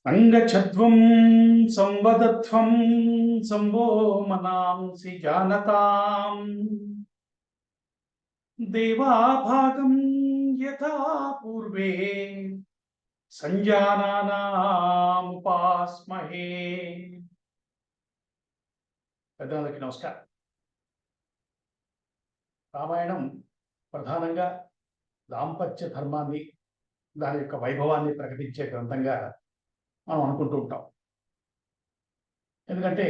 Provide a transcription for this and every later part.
అంగఛద్వం సంవదత్వం సంవో మనాంసి జానతాం దేవాభాగం యథా పూర్వే సంజానానాముపాస్మహే. పెద్దలకి నమస్కారం. రామాయణం ప్రధానంగా దాంపత్య ధర్మాన్ని, దాని యొక్క వైభవాన్ని ప్రకటించే గ్రంథంగా మనం అనుకుంటూ ఉంటాం. ఎందుకంటే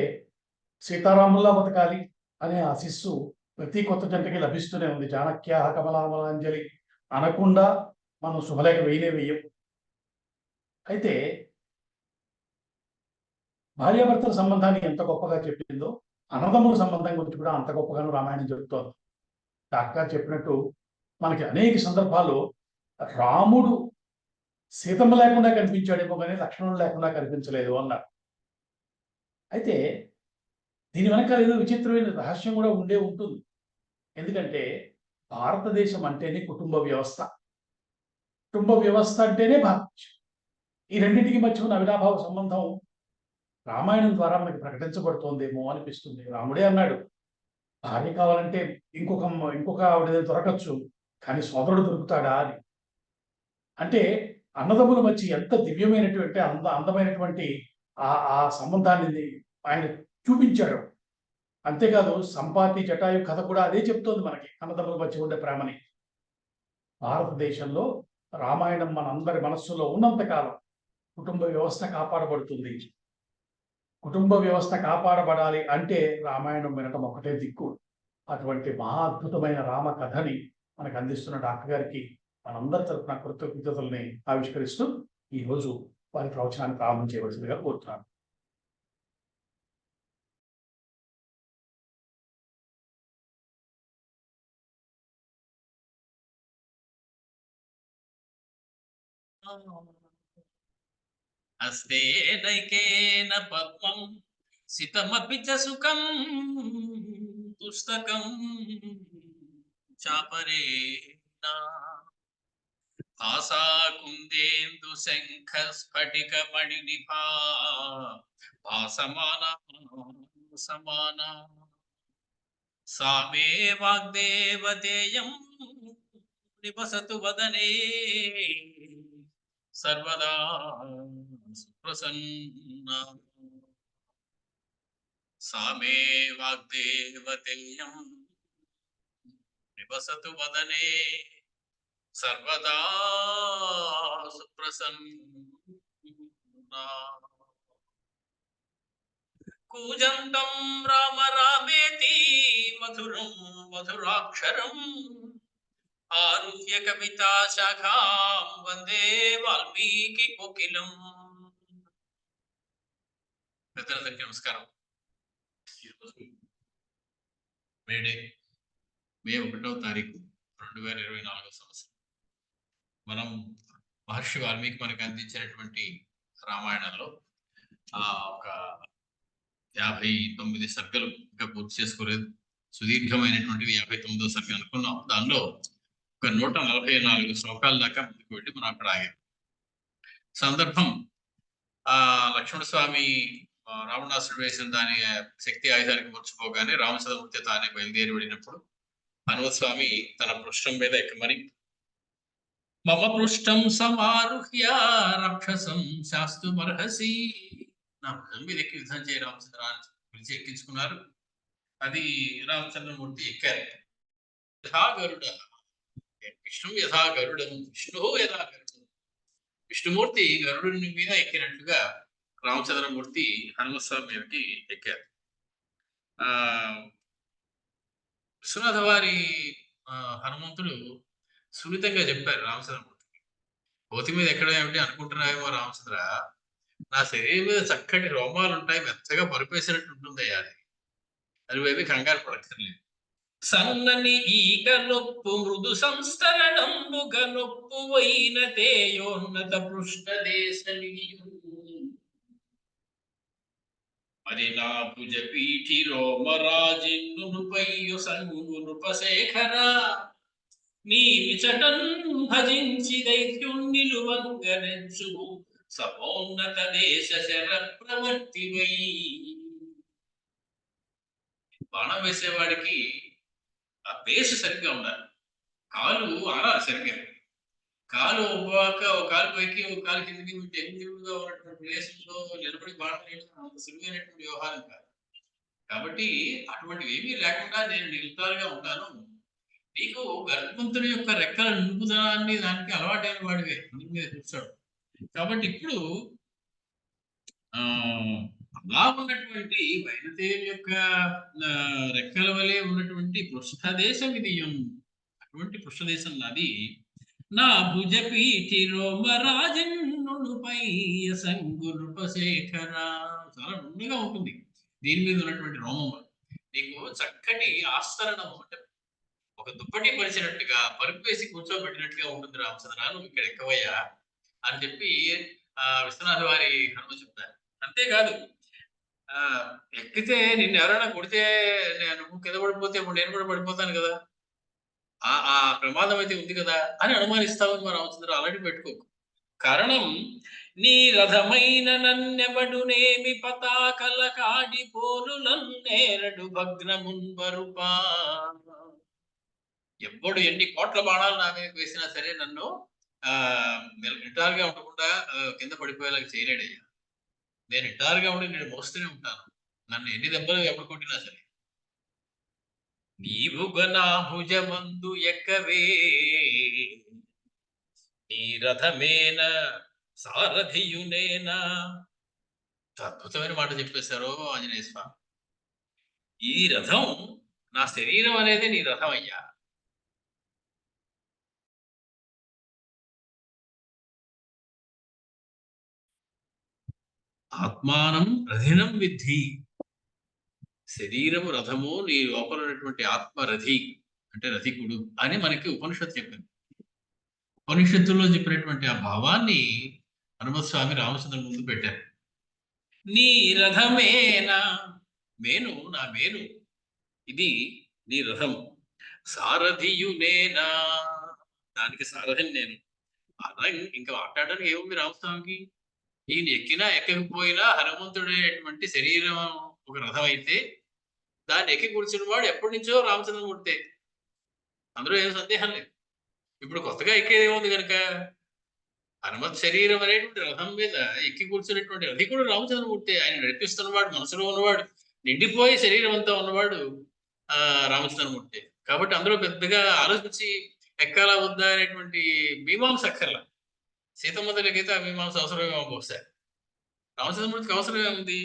సీతారాముల్లా బతకాలి అనే ఆశిస్సు ప్రతి కొత్త జంటకి లభిస్తూనే ఉంది. జానక్యా కమలామలాంజలి అనకుండా మనం శుభలేఖ వేయం. అయితే భార్యాభర్తల సంబంధాన్ని ఎంత గొప్పగా చెప్పిందో అన్నదమ్ముల సంబంధం గురించి కూడా అంత గొప్పగాను రామాయణం చెబుతోంది. డాక్టర్ చెప్పినట్టు మనకి అనేక సందర్భాల్లో రాముడు సీతమ్మ లేకుండా కనిపించాడేమో కానీ లక్ష్మణుడు లేకుండా కనిపించలేదు అన్నారు. అయితే దీని వెనకాల ఏదో విచిత్రమైన రహస్యం కూడా ఉండే ఉంటుంది. ఎందుకంటే భారతదేశం అంటేనే కుటుంబ వ్యవస్థ. కుటుంబ వ్యవస్థ అంటేనే భారతదేశం. ఈ రెండింటికి మధ్య ఉన్న అవినాభావ సంబంధం రామాయణం ద్వారా మనకి ప్రకటించబడుతోందేమో అనిపిస్తుంది. రాముడే అన్నాడు, భార్య కావాలంటే ఇంకొక ఆవిడ దొరకచ్చు, కానీ సోదరుడు దొరుకుతాడా అని. అంటే అన్నదమ్ముల మధ్య ఎంత దివ్యమైనటువంటి అందమైనటువంటి ఆ సంబంధాన్ని ఆయన చూపించాడు. అంతేకాదు సంపాతి జటాయు కథ కూడా అదే చెప్తోంది మనకి, అన్నదమ్ముల మధ్య ఉండే ప్రేమని. భారతదేశంలో రామాయణం మనందరి మనస్సులో ఉన్నంతకాలం కుటుంబ వ్యవస్థ కాపాడబడుతుంది. కుటుంబ వ్యవస్థ కాపాడబడాలి అంటే రామాయణం వినటం ఒకటే దిక్కు. అటువంటి మహా అద్భుతమైన రామ కథని మనకు అందిస్తున్న డాక్టర్ గారికి మనందరి తరఫున కృతజ్ఞతల్ని ఆవిష్కరిస్తూ ఈరోజు వారి ప్రవచనాన్ని ప్రారంభం చేయవలసిందిగా కోరుతున్నాను. హస్తేనైకేన పద్మం సితమపి చ సుఖం పుస్తకం చాపరేణ భాసా కుందేందు శంఖ స్ఫటిక మణినిభా భాసమానా సమానా సా మే వాగ్దేవతేయం నివసతు వదనే సర్వదా సుప్రసన్నా. సా మే వాగ్దేవతేయం నివసతు వదనే సర్వదా సుప్రసన్నా. కూజంతం రామ రామేతి మధురం మధురాక్షరం ఆరుహ్య కవితా శాఖాం వందే వాల్మీకి కోకిలం. పెద్దలందరికీ నమస్కారం. ఈరోజు మే 1వ తారీఖు 2024 సంవత్సరం. మనం మహర్షి వాల్మీకి మనకు అందించినటువంటి రామాయణంలో ఒక 59 సర్గలు ఇంకా పూర్తి చేసుకోలేదు. సుదీర్ఘమైనటువంటిది 59వ సర్గ అనుకున్నాం. దానిలో ఒక 144 శ్లోకాల దాకా ముందుకు వెళ్ళి మనం అక్కడ ఆగాం. సందర్భం లక్ష్మణ స్వామి రావణాసురుడు వేసిన దాని శక్తి ఆయుధానికి మర్చిపోగానే రామచంద్రమూర్తి తానే బయలుదేరి వెళ్ళినప్పుడు హనుమస్వామి తన పృష్ఠం మీద ఎక్కమని మమ పృష్ఠం సమారుహ్య రాక్షసం శాస్తుమర్హసి, నా భుజం మీద ఎక్కి యుద్ధం చేయ రామచంద్ర అని పిలిచి ఎక్కించుకున్నారు. అది రామచంద్రమూర్తి ఎక్కారు. యథా గరుడ, విష్ణు యథా గరుడం విష్ణు యథా గరుడం, విష్ణుమూర్తి గరుడుని మీద ఎక్కినట్టుగా రామచంద్రమూర్తి హనుమస్వామి మీదకి ఎక్కారు. విశ్వనాథ వారి హనుమంతుడు సున్నితంగా చెప్పారు రామచంద్రమూర్తికి, కోతి మీద ఎక్కడ ఏమిటి అనుకుంటున్నావేమో రామచంద్ర, నా శరీరం మీద చక్కటి రోమాలు ఉంటాయి, మెత్తగా పరుపేసినట్టు ఉంటుందయ్యా, అది వేవి కంగారు పడక్కర్లేదు. సన్నని ఈక నొప్పు మృదు సంస్తరణంబుగ నొప్పు వైన తేయోన్నత పృష్ఠ దేశలియు మరి నా భుజ పీఠి రోమరాజిన్నుపయ్యు సంగునుపశేఖర నీ విచటన్ భజించి దైత్యుణ్ణి నిలువంగనెంచు సమోన్నత దేశ శర ప్రవర్తివై. బాణం వేసేవాడికి ఆ బేస్ సరిగ్గా ఉండాలి, కాలు ఆడాలి సరిగ్గా. కాలు ఒక కాలు పైకి ఒక కాలు కిందకి టెక్నికల్గా ఉన్నటువంటి ప్లేస్లో నిలబడి బాణం వేయడం అంత సులువైనటువంటి వ్యవహారం కాదు. కాబట్టి అటువంటివి ఏమీ లేకుండా నేను నిలుతారుగా ఉంటాను. నీకు గర్భవంతుడి యొక్క రెక్కల నిలుపుదనాన్ని దానికి అలవాటైన వాడివే ముందు మీద కూర్చోడు. కాబట్టి ఇప్పుడు అలా ఉన్నటువంటి వైనతేయుని యొక్క రెక్కల వలె ఉన్నటువంటి పృష్ఠదేశం ఇది. అటువంటి పృష్ఠదేశం నాది. నా భుజ పీఠి రోమరాజన్నుపై సంగురుపశేఖర. చాలా నుండిగా ఉంటుంది దీని మీద ఉన్నటువంటి రోమం. నీకు చక్కటి ఆస్తరణం అంటే ఒక దుప్పటి పరిచినట్టుగా పరుపు వేసి కూర్చోబెట్టినట్టుగా ఉంటుంది రామచంద్ర, నువ్వు ఇక్కడ ఎక్కవయ్యా అని చెప్పి విశ్వనాథ వారి హనుమ చెప్తారు. అంతేకాదు ఎక్కితే నిన్ను ఎవరైనా కొడితే నువ్వు కింద పడిపోతే నేను కూడా పడిపోతాను కదా, ఆ ప్రమాదం అయితే ఉంది కదా అని అనుమానిస్తావు మా రామచంద్ర. అలాంటి పెట్టుకోకు. కారణం నీ రథమైన నన్నెవడునేమి పతాకల కాడి పోరులన్నేరడు భగ్నమున్వరుపా. ఎప్పుడు ఎన్ని కోట్ల బాణాలు నా మీద వేసినా సరే నన్ను నిటారుగా ఉండకుండా కింద పడిపోయేలాగా చేయలేడయ్యా. నేను నిటారుగా ఉండి నేను మోస్తూనే ఉంటాను, నన్ను ఎన్ని దెబ్బలు ఎప్పుడు కొట్టినా సరే. నీవుగా నా భుజమందు ఎక్కవే నీ రథమేన సారథియునేనా. అద్భుతమైన మాట చెప్పేశారు ఆంజనేయ స్వామి. ఈ రథం నా శరీరం అనేది నీ రథం అయ్యా. ఆత్మానం రథినం విద్ధి. శరీరము రథము, నీ లోపల ఉన్నటువంటి ఆత్మరథి అంటే రథికుడు అని మనకి ఉపనిషత్తు చెప్పింది. ఉపనిషత్తుల్లో చెప్పినటువంటి ఆ భావాన్ని హనుమస్వామి రామచంద్ర ముందు పెట్టారు. నీ రథమేనా, మేను నా మేను ఇది నీ రథము. సారథియునేనా, దానికి సారథిని నేను. అలా ఇంకా మాట్లాడడానికి ఏముంది రామస్వామికి? ఈయన ఎక్కినా ఎక్కకపోయినా హనుమంతుడైనటువంటి శరీరం ఒక రథం అయితే దాన్ని ఎక్కి కూర్చున్న వాడు ఎప్పటి నుంచో రామచంద్రమూర్తి, అందులో ఏం సందేహం లేదు. ఇప్పుడు కొత్తగా ఎక్కేది ఏముంది కనుక హనుమత్ శరీరం అనేటువంటి రథం మీద ఎక్కి కూర్చున్నటువంటి రథికుడు రామచంద్రమూర్తి. ఆయన నడిపిస్తున్నవాడు, మనసులో ఉన్నవాడు, నిండిపోయి శరీరం అంతా ఉన్నవాడు రామచంద్రమూర్తి. కాబట్టి అందులో పెద్దగా ఆలోచించి ఎక్కాలా వద్దా అనేటువంటి మీమాంస అక్కర్లా. సీతమ్మ తల్లికైతే ఆ మీమాంస అవసరమేమో బహుశా, రామచంద్రమూర్తికి అవసరం ఏముంది?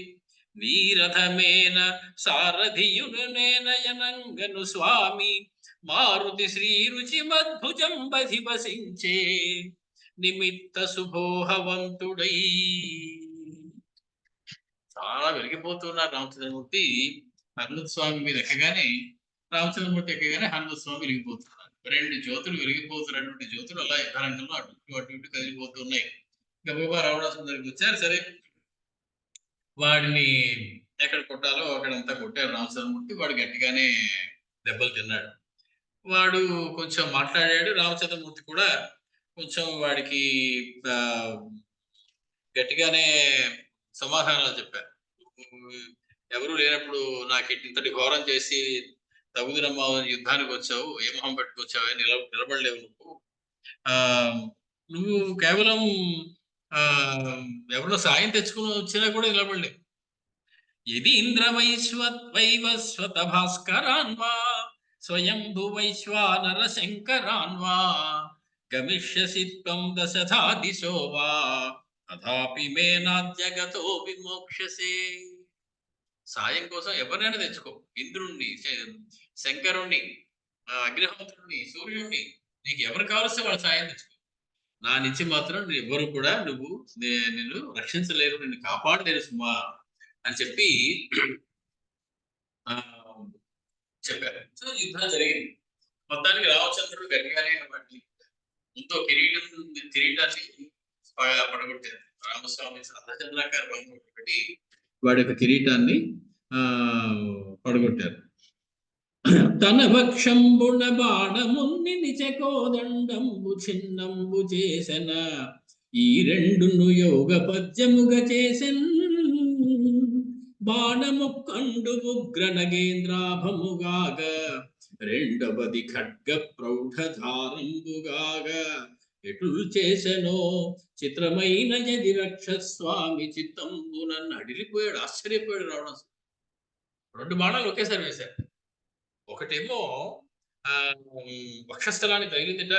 నీ రథమేన సారథియునయనంగను స్వామి మారుతి శ్రీ రుచి మద్భుజం బధివసించే నిమిత్త శుభోహవంతుడై. చాలా వెలిగిపోతున్నారు రామచంద్రమూర్తి. హనుమత్ స్వామి మీద ఎక్కగానే, రామచంద్రమూర్తి ఎక్కగానే హనుమత్ స్వామి వెలిగిపోతున్నారు. రెండు జ్యోతులు వెలిగిపోతున్నటువంటి జ్యోతులు అలా యుద్ధరంగంలో అటు ఇటు కదిలిపోతున్నాయి. గబగబా రావణాసురుడి దగ్గరికి వచ్చారు. సరే, వాడిని ఎక్కడ కొట్టాలో అక్కడంతా కొట్టారు రామచంద్రమూర్తి. వాడు గట్టిగానే దెబ్బలు తిన్నాడు. వాడు కొంచెం మాట్లాడాడు. రామచంద్రమూర్తి కూడా కొంచెం వాడికి గట్టిగానే సమాధానాలు చెప్పారు. ఎవరు లేనప్పుడు నాకు ఇంతటి ఘోరం చేసి తగుదిరమ్మా యుద్ధానికి వచ్చావు, ఏ మొహం పెట్టుకొచ్చావు, నిలబడలేవు నువ్వు కేవలం ఎవరిలో సాయం తెచ్చుకుని వచ్చినా కూడా నిలబడలేవు. ఇది ఇంద్రవైవస్వత భాస్కరాన్వా స్వయంభు వైశ్వానర శంకరాన్వా గమిష్యసి త్వం దశధా దిశో వా తథాపి మే నాద్యగతో విమోక్షసే. సాయం కోసం ఎవరినైనా తెచ్చుకో, ఇంద్రుణ్ణి, శంకరుణ్ణి, అగ్నిహోత్రుణ్ణి, సూర్యుడిని, నీకు ఎవరు కావలిస్తే వాళ్ళ సాయం తెచ్చుకో. నా నుంచి మాత్రం ఎవరు కూడా నిన్ను రక్షించలేరు, నిన్ను కాపాడలేరు సుమా అని చెప్పి చెప్పారు. సో యుద్ధం జరిగింది. మొత్తానికి రామచంద్రుడు గట్టిగానే వాటిని ముందు కిరీటాన్ని పడగొట్టారు. రామస్వామి అర్ధచంద్రాకార భంగం పెట్టి వాడి యొక్క కిరీటాన్ని పడగొట్టారు. తన వక్షంబుణ బాణమున్ని నిచకోదండంబు చిన్నంబు చేసన ఈ రెండును యోగ పద్యముగా చేసెన్ బాణముక్కండు ఉగ్ర నగేంద్రాభముగాగ రెండవది ఖడ్గ ప్రౌఢధారంబుగాగ ఎటుల్ చేసెనో చిత్రమైన యది రక్షస్వామి చిత్తంబునన్ను అడిలిపోయాడు, ఆశ్చర్యపోయాడు రావణాసురుడు. రెండు బాణాలు ఒకేసారి వేశారు. ఒకటేమో వక్షస్థలాన్ని తగిలిందిట,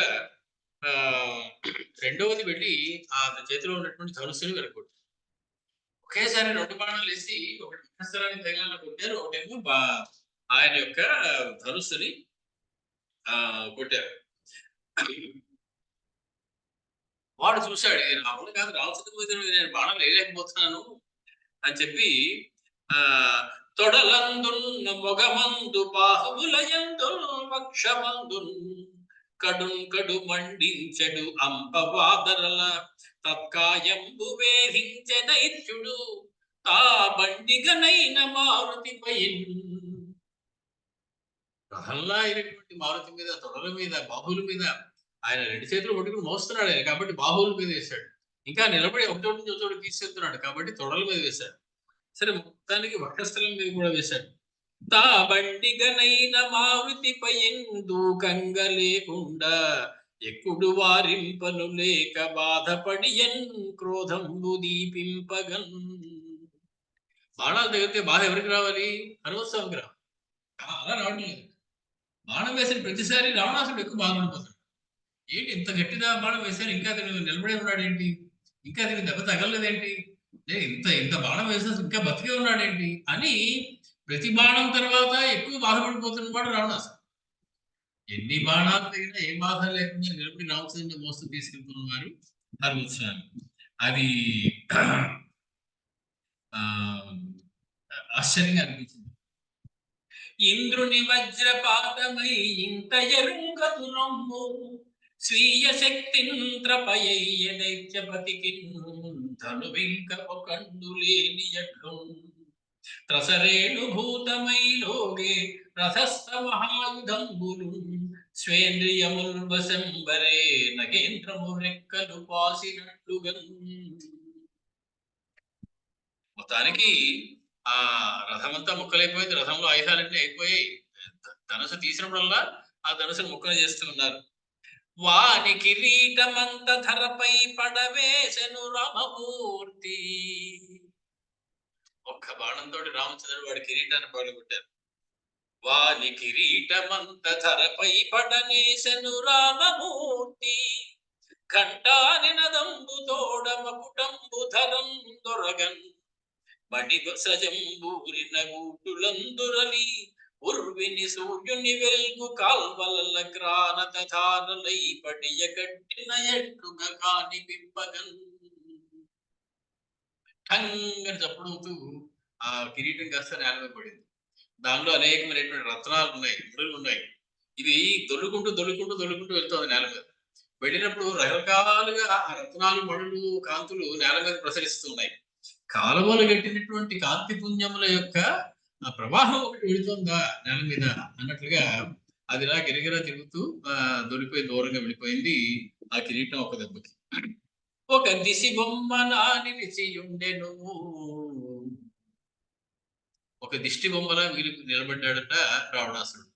రెండవది వెళ్ళి ఆ చేతిలో ఉన్నటువంటి ధనుస్సుని వెనకొట్టారు. ఒకేసారి రెండు బాణాలు వేసి ఒకటి వక్షస్థలాన్ని తగిలిన కొట్టారు, ఒకటేమో ఆయన యొక్క ధనుస్సుని కొట్టారు. వాడు చూశాడు, అవును కాదు రామచంద్ర మీద నేను బాణాలు వేయలేకపోతున్నాను అని చెప్పి తొడలందున్న మొగమందు బాహువులయందు వక్షమందు కడున్ కడు మండించెడు అంపవాదరల తత్కాయంబు వేధించె దైత్యుడు తా బండిగనైన మారుతిపై రథంలా అయినటువంటి మారుతి మీద, తొడల మీద, బాహువుల మీద ఆయన రెండు చేతులు పట్టుకుని మోస్తున్నాడు ఆయన, కాబట్టి బాహువుల మీద వేశాడు. ఇంకా నిలబడి ఒకచోటు నుంచి ఒకచోటు తీసుకెళ్తున్నాడు కాబట్టి తొడల మీద వేశాడు. సరే, మొత్తానికి వక్షస్థలం మీద కూడా వేశాడు. తా బండిగనైన మారుతిపై దూకంగ లేకుండా ఎక్కుడు వారింపను లేక బాధపడి క్రోధంబు దీపింపగన్. బాణాలు తగిలితే బాధ ఎవరికి రావాలి? హనుమత్స్వామికి రావాలి. అలా రావడం లేదు. బాణం వేసిన ప్రతిసారి రావణాసుడు ఎక్కువ బాధపడిపోతాడు. ఏంటి ఇంత గట్టిగా బాణం వేశారు, ఇంకా అతను నిలబడే ఉన్నాడేంటి, ఇంకా అతనికి దెబ్బ తగలలేదేంటి, ఇంత ఇంత బాణం వేసేసి ఇంకా బతికే ఉన్నాడేంటి అని ప్రతి బాణం తర్వాత ఎక్కువ బాధపడిపోతున్నవాడు రావణాసుడు. ఎన్ని బాణాలు తగినా ఏ బాధ లేకుండా నిలబడి రామచంద్రుని మోస్తూ తీసుకెళ్తున్నవారు హనుమత్స్వామి. అది ఆశ్చర్యంగా అనిపించింది. ఇంద్రుని వజ్రపాతమై ఇంత ఎరుంగదు రొమ్ము స్వీయ శక్తింత్రపయ్య దైత్యపతికి ధనువింక ఒకండు లేని ఎట్లు త్రసరేణు భూతమై లోగే రథస్థ మహాయుధంబులు స్వేంద్రియముల్ వశంబరే నగేంద్రము రెక్కలు పాసినట్లుగా. మొత్తానికి ఆ రథమంతా ముక్కలైపోయింది. రథంలో ఆయుధాలన్నీ అయిపోయాయి. ధనుసు తీసినప్పుడల్లా ఆ ధనుసును ముక్కలు చేస్తూ ఉన్నారు. వాని కిరీటమంత ధరపై పడవేశను రామమూర్తి. ఒక్క బాణంతో రామచంద్రుడు వాడి కిరీటాన్ని పగలగొట్టారు. వాని కిరీటమంత ధరపై పడనేశను రామమూర్తి ఘంటానినదంబు తోడ మకుటంబు ధరం దొరగన్ మణిగొసజంబూరిన గూటులందురలి ఉర్విని సూర్యుని వెల్గు కాల్వలల గ్రానత ధారలై పడియ కట్టిన ఎట్టుగా కాని పింపగన్. ఠంగని చప్పుడుతూ ఆ కిరీటం కాస్త నేలమే పడింది. దానిలో అనేకమైనటువంటి రత్నాలు ఉన్నాయి, ముడులు ఉన్నాయి. ఇవి దొల్లుకుంటూ దొల్లుకుంటూ దొల్లుకుంటూ వెళ్తుంది నేల మీద. వెళ్ళినప్పుడు రకరకాలుగా ఆ రత్నాలు, మడులు, కాంతులు నేల మీద ప్రసరిస్తూ ఉన్నాయి. కాలువలు కట్టినటువంటి కాంతి పుణ్యముల యొక్క ప్రవాహం ఒకటి వెళుతుందా నేల మీద అన్నట్లుగా అదిలా గిరిగిరా తిరుగుతూ దొరికిపోయి దూరంగా వెళ్ళిపోయింది ఆ కిరీటం ఒక దెబ్బకి. ఒక దిశి బొమ్మ నాని నిలిచియుండెను. ఒక దిష్టి బొమ్మలా నిలబడ్డాడట రావణాసుడు.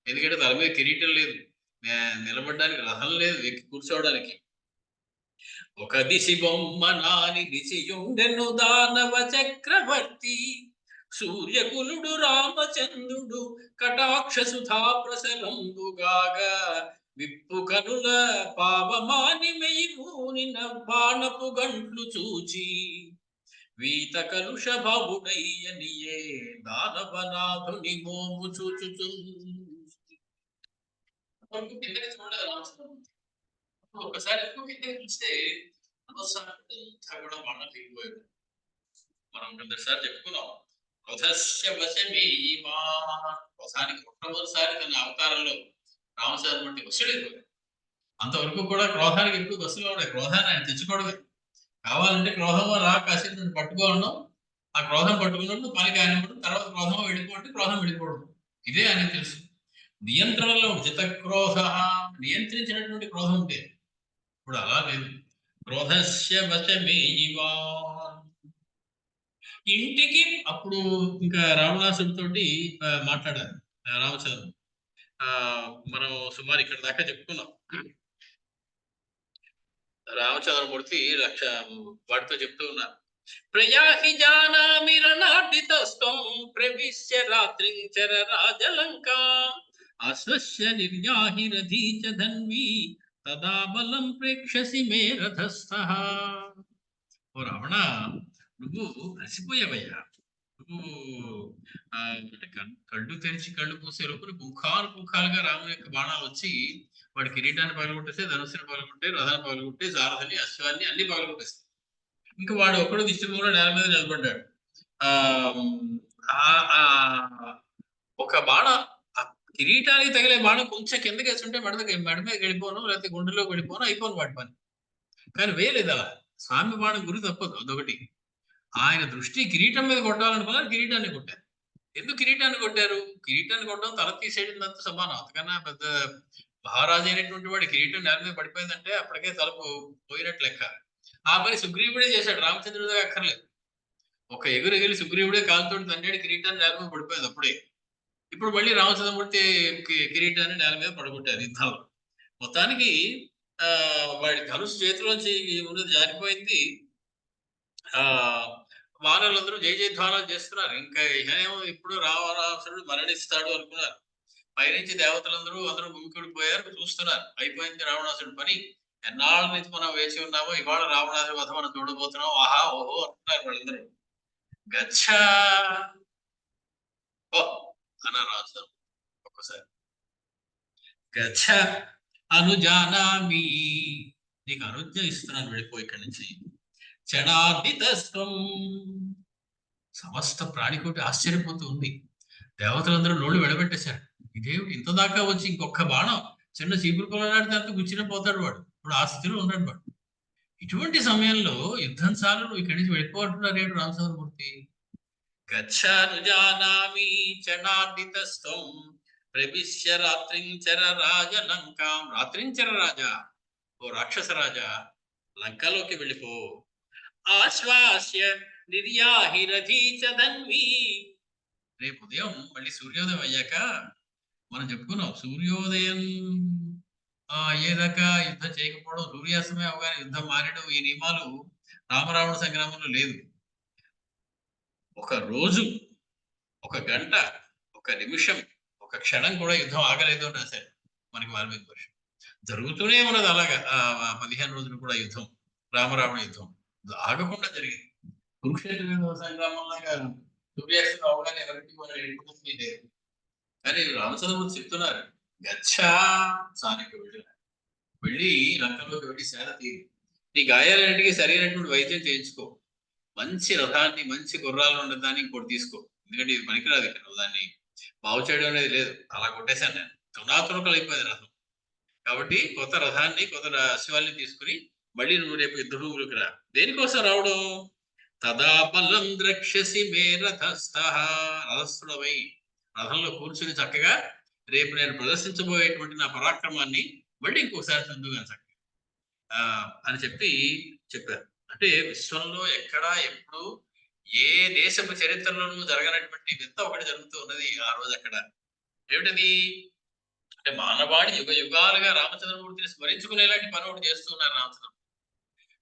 ఎందుకంటే తల మీద కిరీటం లేదు, నిలబడడానికి రథం లేదు, ఎక్కి కూర్చోవడానికి. ఒక దిశి బొమ్మ నాని దిశియుండెను దానవ చక్రవర్తి సూర్యకులుడు రామచంద్రుడు కటాక్ష సుధా ప్రసరంబుగాగా విప్పు కనుల పావమాని మెయిమూనిన బాణపు గంట్లు చూచి వీత కలుష బాబుడయ్యనియే దానవనాథుని మోము చూచుచు. ఒకసారి కిందకి చూస్తే కూడా బాణం దిగిపోయాడు. మనం రెండుసార్లు చెప్పుకున్నాం. ఒకసారికి మొట్టమొదటిసారి తన అవతారంలో రామచంద్రుడి వసుడైపోయాడు. అంతవరకు కూడా క్రోధానికి ఎప్పుడు వసుగా ఉండే, క్రోధాన్ని ఆయన తెచ్చుకోవడమే. కావాలంటే క్రోధం రా కాసేపు నన్ను పట్టుకోవడం, ఆ క్రోధం పట్టుకున్నప్పుడు పనికి ఆయన తర్వాత క్రోధం వెళ్ళిపోవడం, క్రోధం వెళ్ళిపోవడం, ఇదే ఆయనకు తెలుసు. నియంత్రణలో జిత క్రోధ, నియంత్రించినటువంటి క్రోధం ఉంటే ఇప్పుడు అలా లేదు. క్రోధస్య వశమే ఇవాన్. ఇంటికి అప్పుడు ఇంకా రావణాసుడితోటి మాట్లాడారు రామచంద్రుడు. మనం సుమారు ఇక్కడ దాకా చెప్పుకున్నాం. రామచంద్రమూర్తి వాటితో చెప్తూ ఉన్నారు. ప్రయాహి జానామిరనాటితస్త్వం ప్రవిశ్య రాత్రించర రాజలంకా అస్వస్య నిర్యాహి రథీచ ధన్వి తదా బలం ప్రేక్షసి మే రథస్థః. ఓ రావణ, నువ్వు అలసిపోయావయ్యా. నువ్వు అంటే కళ్ళు తెరిచి కళ్ళు మూసే లోపల పుంఖాలుగా రాముని యొక్క బాణాలు వచ్చి వాడి కిరీటాన్ని పగలగొట్టేస్తే, ధనుసుని పగలగొట్టే, రథాన్ని పగలగొట్టే, సారథిని, అశ్వాన్ని అన్ని పగలగొట్టేస్తాయి. ఇంకా వాడు ఒక్కడు దిష్టిమూల నేల మీద నిలబడ్డాడు. ఒక బాణ కిరీటానికి తగిలే బాణం కొంచెం కిందకి వేస్తుంటే మెడ మీద వెళ్ళిపోను, లేకపోతే గుండెలోకి వెళ్ళిపోను, అయిపోను వాడి పని. కానీ వేయలేదు అలా. స్వామి బాణం గురి తప్పదు, అదొకటి. ఆయన దృష్టి కిరీటం మీద కొట్టాలనుకున్నారు, కిరీటాన్ని కొట్టారు. ఎందుకు కిరీటాన్ని కొట్టారు? కిరీటాన్ని కొట్టడం తల తీసేయడంతో సమానం. అంతకన్నా పెద్ద మహారాజు అయినటువంటి వాడి కిరీటం నేల మీద పడిపోయిందంటే అప్పటికే తలుపు పోయినట్లు లెక్క. ఆ పని సుగ్రీవుడే చేశాడు, రామచంద్రుడిగా అక్కర్లేదు. ఒక ఎగురు సుగ్రీవుడే కాలుతోటి తండ్రి కిరీటాన్ని నేల మీద పడిపోయింది అప్పుడే. ఇప్పుడు మళ్ళీ రామచంద్రమూర్తి కిరీటాన్ని నేల మీద పడగొట్టారు యుద్ధాలు. మొత్తానికి వాడి ధనుసు చేతిలోంచి ఉన్నది జారిపోయింది. వానరులందరూ జయ జయధ్వానాలు చేస్తున్నారు. ఇంకా ఏమో ఇప్పుడు రావణాసురుడు మరణిస్తాడు అనుకున్నారు. పైనుంచి దేవతలందరూ అందరూ గుమికూడిపోయారు, చూస్తున్నారు. అయిపోయింది రావణాసురుడి పని. ఎన్నాళ్ళ నుంచి మనం వేచి ఉన్నామో, ఇవాళ రావణాసుడి వధ మనం చూడబోతున్నాం. ఆహా ఓహో అంటున్నారు వాళ్ళందరూ. గచ్చ ఓ అన్నారు రావణాసురుడు ఒక్కసారి. గచ్చ అనుజానామి, నీకు అనుజ్ఞ ఇస్తున్నాను, వెళ్ళిపో ఇక్కడి నుంచి. చణార్దితస్త్వం. సమస్త ప్రాణికోటి ఆశ్చర్యపోతూ ఉంది. దేవతలందరూ నోళ్ళు వెడబెట్టేశారు. ఇదేమిటి ఇంత దాకా వచ్చి ఇంకొక బాణం చిన్న చీపురు పొలనాడితే అంత గుచ్చిన పోతాడు వాడు. ఇప్పుడు ఆ స్థితిలో ఉన్నాడు వాడు. ఇటువంటి సమయంలో యుద్ధం చాలు, నువ్వు ఇక్కడి నుంచి వెళ్ళిపోతున్నారు ఏంటి రామచంద్రమూర్తి. గచ్చానుజానామి చణార్దితస్త్వం ప్రవిశ్య రాత్రించర రాజలంకాం. రాత్రించర రాజా, ఓ రాక్షస రాజా, లంకలోకి వెళ్ళిపో. ఆశ్వాస్య నిర్యాహి రథీచ ధన్వి. రేపు ఉదయం మళ్ళీ సూర్యోదయం అయ్యాక మనం చెప్పుకున్నాం, సూర్యోదయం అయ్యేదాకా యుద్ధం చేయకపోవడం, సూర్యాస్తమయం అవగానే యుద్ధం మారడం, ఈ నియమాలు రామరావణ సంగ్రామంలో లేదు. ఒక రోజు, ఒక గంట, ఒక నిమిషం, ఒక క్షణం కూడా యుద్ధం ఆగలేదు అని రాశారు మనకి వాల్మీకి వర్షం. జరుగుతూనే ఉన్నది అలాగా 15 రోజులు కూడా యుద్ధం, రామరావణ యుద్ధం ఆగకుండా జరిగింది. కురుక్షేత్ర సంగ్రామంలాగా సూర్యాస్తమయం అవగానే ఎవరికి లేదు. కానీ రామచంద్రమూర్తి చెప్తున్నారు, గచ్చా సానికి వెళ్ళి లంకలోకి వెళ్ళి సేద తీరు. నీ గాయాలన్నిటికీ సరైనటువంటి వైద్యం చేయించుకో. మంచి రథాన్ని, మంచి గుర్రాలు ఉండదాన్ని ఇంకోటి తీసుకో. ఎందుకంటే ఇది పనికిరాదు, ఇక్కడ దాన్ని బాగు చేయడం అనేది లేదు. అలా కొట్టేశాను నేను, తునాతునకలు అయిపోయింది రథం. కాబట్టి కొత్త రథాన్ని, కొత్త అశ్వాల్ని తీసుకుని మళ్ళీ నువ్వు రేపు యుద్ధ భూములకు రా. దేనికోసం రావడం? తదా బలం ద్రక్ష్యసి మే రథస్థః. రథస్థుడవై రథంలో కూర్చుని చక్కగా రేపు నేను ప్రదర్శించబోయేటువంటి నా పరాక్రమాన్ని మళ్ళీ ఇంకోసారి చదువుగా చక్కగా అని చెప్పారు. అంటే విశ్వంలో ఎక్కడా ఎప్పుడు ఏ దేశపు చరిత్రలోనూ జరగనటువంటి వింత ఒకటి జరుగుతూ ఉన్నది ఆ రోజు అక్కడ. ఏమిటది అంటే, మానవాడి యుగ యుగాలుగా రామచంద్రమూర్తిని స్మరించుకునేలాంటి పని ఒకటి చేస్తున్నారు రామచంద్రమూర్తి.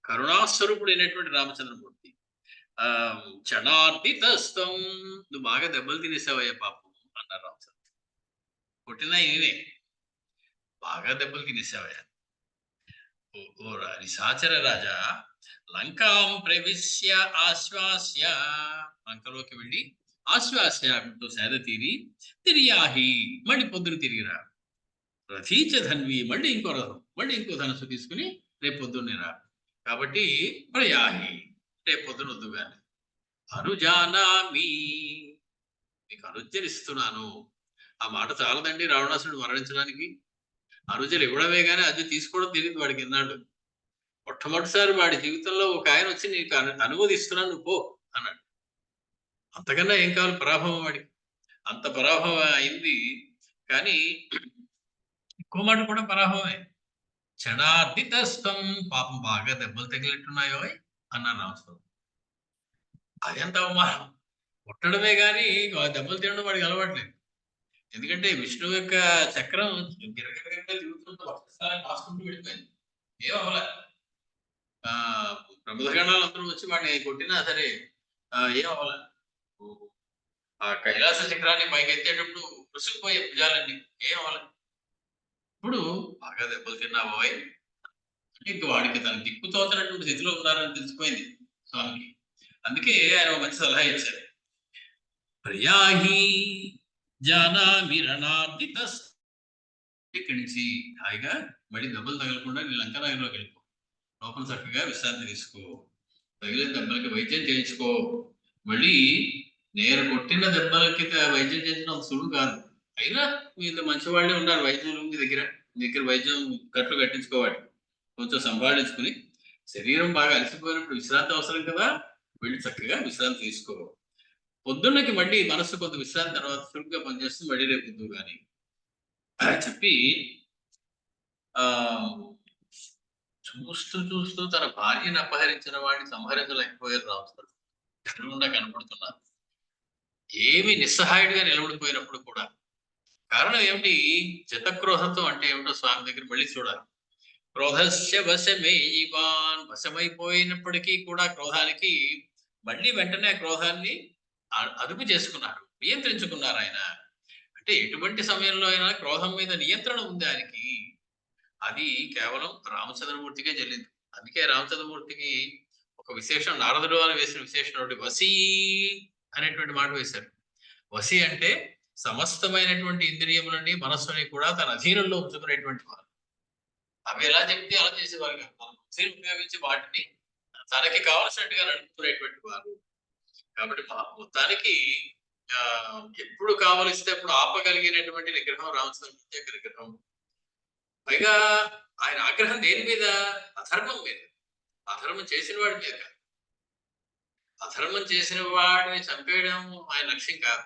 కరుణాస్వరూపుడు రామచంద్రమూర్తి. చణార్దితస్త్వం, నువ్వు బాగా దెబ్బలు తినేసావయ్యా పాపం అన్నారు రామచంద్ర. కొట్టినా నేనే, బాగా దెబ్బలు తినేసావయ్యా. ఓ నిశాచర రాజా, లంకాం ప్రవిశ్య ఆశ్వాస్య, లంకలోకి వెళ్ళి ఆశ్వాస్యతో సేద తీరి, తిరియాహి మళ్ళీ పొద్దున తిరిగిరా. రథీచ ధన్వి, మళ్ళీ ఇంకో రథం, మళ్ళీ ఇంకో ధనస్సు తీసుకుని రేపు పొద్దున్నేరా. కాబట్టి ప్రయాహి, రేపు పొద్దున వద్దు కానీ. అనుజానామి, మీకు అనుజ్ఞనిస్తున్నాను. ఆ మాట చాలదండి రావణాసురుడు మరణించడానికి. అనుజలు ఇవ్వడమే కానీ అది తీసుకోవడం తెలియదు వాడికి ఎన్నాడు. మొట్టమొదటిసారి వాడి జీవితంలో ఒక ఆయన వచ్చి నీకు అనుమతిస్తున్నాను, నువ్వు పో అన్నాడు. అంతకన్నా ఏం కావాలి పరాభవం వాడికి? అంత పరాభవం అయింది. కానీ ఇంకో మాట కూడా పరాభవమే. క్షణార్ధితస్తం, పాపం బాగా దెబ్బలు తగిలిట్టున్నాయో అన్నారు రామస్వామి. అదెంత అవమానం! కొట్టడమే కానీ దెబ్బలు తినడం వాడికి అలవాట్లేదు. ఎందుకంటే విష్ణువు యొక్క చక్రం గిరగిరగిరగా తిరుగుతుంటే ఒక్కసారి కాసుకుంటూ వెళ్ళిపోయింది. ఏం అవ్వలే. ప్రబుధగణాలు అందరూ వచ్చి వాడిని కొట్టినా సరే ఏం అవ్వలే. ఆ కైలాస చక్రాన్ని పైకి ఎత్తేటప్పుడు రుసుకుపోయే భుజాలన్నీ ఏం అవ్వలే. ఇప్పుడు బాగా దెబ్బలు తిన్నావోయ్, ఇంక వాడికి తన దిక్కు తోచినటువంటి స్థితిలో ఉన్నారని తెలిసిపోయింది స్వామికి. అందుకే ఆయన ఒక మంచి సలహా ఇచ్చారు. ప్రియాహి జానామి రణార్దిత, ఇక్కడి నుంచి హాయిగా మళ్ళీ దెబ్బలు తగలకుండా నీ లంకనాయకులోకి వెళ్ళిపో. లోపల చక్కగా విశ్రాంతి తీసుకో, తగిలిన దెబ్బలకి వైద్యం చేయించుకో. మళ్ళీ నేను కొట్టిన దెబ్బలకి వైద్యం చేయించడం సులువు కాదు. అయినా మీరు మంచివాళ్ళే ఉన్నారు వైద్యులు మీ దగ్గర వైద్యం కట్లు కట్టించుకోవాలి. కొంచెం సంపాదించుకుని శరీరం బాగా అలసిపోయినప్పుడు విశ్రాంతి అవసరం కదా, వెళ్ళి చక్కగా విశ్రాంతి తీసుకో. పొద్దున్నకి మళ్ళీ మనస్సు కొంత విశ్రాంతి తర్వాత చురుగ్గా పనిచేస్తుంది, మళ్ళీ రేపు పొద్దు కానీ చెప్పి చూస్తూ తన భార్యను అపహరించిన వాడిని సంహరించలేకపోయారు రామస్వామి. ఎదురుగుండా కనపడుతున్నారు. ఏమి నిస్సహాయుడిగా నిలబడిపోయినప్పుడు కూడా. కారణం ఏమిటి? చిత్తక్రోధంతో అంటే ఏమిటో స్వామి దగ్గర మళ్ళీ చూడాలి. క్రోధస్య వశమేవాన్, వశమైపోయినప్పటికీ కూడా క్రోధానికి మళ్ళీ వెంటనే క్రోధాన్ని అదుపు చేసుకున్నారు, నియంత్రించుకున్నారు ఆయన. అంటే ఎటువంటి సమయంలో అయినా క్రోధం మీద నియంత్రణ ఉంది ఆయనకి. అది కేవలం రామచంద్రమూర్తికే చెల్లింది. అందుకే రామచంద్రమూర్తికి ఒక విశేషం, నారదుడు అని వేసిన విశేషం ఒకటి వసీ అనేటువంటి మాట వేశారు. వసి అంటే సమస్తమైనటువంటి ఇంద్రియములని మనస్సుని కూడా తన అధీనంలో ఉంచుకునేటువంటి వారు. అవి ఎలా చెప్తే అలా చేసేవారు కాదు. తన బుద్ధిని ఉపయోగించి వాటిని తనకి కావలసినట్టుగా నడుపుకునేటువంటి వారు. కాబట్టి మొత్తానికి ఎప్పుడు కావలిస్తే అప్పుడు ఆపగలిగినటువంటి విగ్రహం రామచంద్రమూర్తి యొక్క విగ్రహం. పైగా ఆయన ఆగ్రహం దేని మీద? అధర్మం మీద. అధర్మం చేసిన వాడి మీద కాదు. అధర్మం చేసిన వాడిని చంపేయడం ఆయన లక్ష్యం కాదు.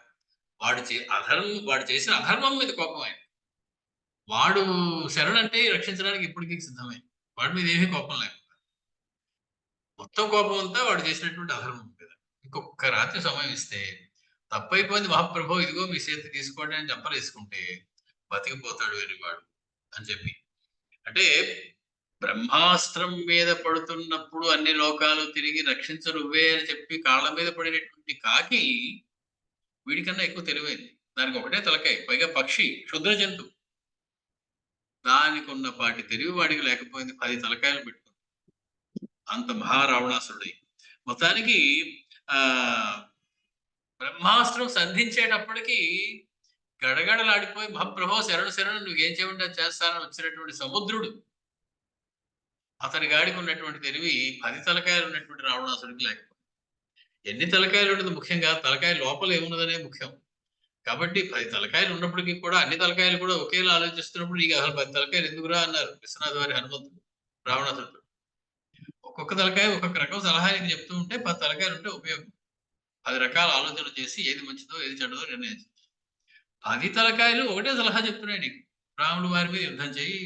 వాడు చేసిన అధర్మం మీద కోపం ఆయన. వాడు శరణంటే రక్షించడానికి ఇప్పటికీ సిద్ధమే. వాడి మీద ఏమీ కోపం లేకుండా మొత్తం కోపం అంతా వాడు చేసినటువంటి అధర్మం మీద. ఇంకొక రాత్రి సమయం ఇస్తే తప్పైపోయింది మహాప్రభు, ఇదిగో మీ చేతి తీసుకోండి అని చెప్పలేసుకుంటే బతికిపోతాడు వెరివాడు అని చెప్పి. అంటే బ్రహ్మాస్త్రం మీద పడుతున్నప్పుడు అన్ని లోకాలు తిరిగి రక్షించరువే అని చెప్పి కాళ్ళ మీద పడినటువంటి కాకి వీడికన్నా ఎక్కువ తెలివైంది. దానికి ఒకటే తలకాయ, పైగా పక్షి, క్షుద్ర జంతు. దానికి ఉన్నపాటి తెలివి వాడికి లేకపోయింది. 10 తలకాయలు పెట్టుకుంది. అంత మహారావణాసురుడై మొత్తానికి బ్రహ్మాస్త్రం సంధించేటప్పటికి గడగడలాడిపోయి మహాప్రభో శరణు నువ్వేం చేయమంటే చేస్తానని వచ్చినటువంటి సముద్రుడు, అతని గాడికి ఉన్నటువంటి తెలివి 10 తలకాయలు ఉన్నటువంటి రావణాసుడికి లేకపోయింది. ఎన్ని తలకాయలు ఉన్నది ముఖ్యం కాదు, తలకాయ లోపల ఏమున్నదనే ముఖ్యం. కాబట్టి 10 తలకాయలు ఉన్నప్పటికీ కూడా అన్ని తలకాయలు కూడా ఒకేలా ఆలోచిస్తున్నప్పుడు నీకు అసలు 10 తలకాయలు ఎందుకురా అన్నారు విశ్వనాథ వారి హనుమంతుడు రావణాసుడు. ఒక్కొక్క తలకాయ ఒక్కొక్క రకం సలహా నీకు చెప్తూ ఉంటే 10 తలకాయలు ఉంటే ఉపయోగం. 10 రకాల ఆలోచనలు చేసి ఏది మంచిదో ఏది చెడ్డదో నిర్ణయించు. 10 తలకాయలు ఒకటే సలహా చెప్తున్నాయి నీకు, రాముడు వారి మీద యుద్ధం చేయి,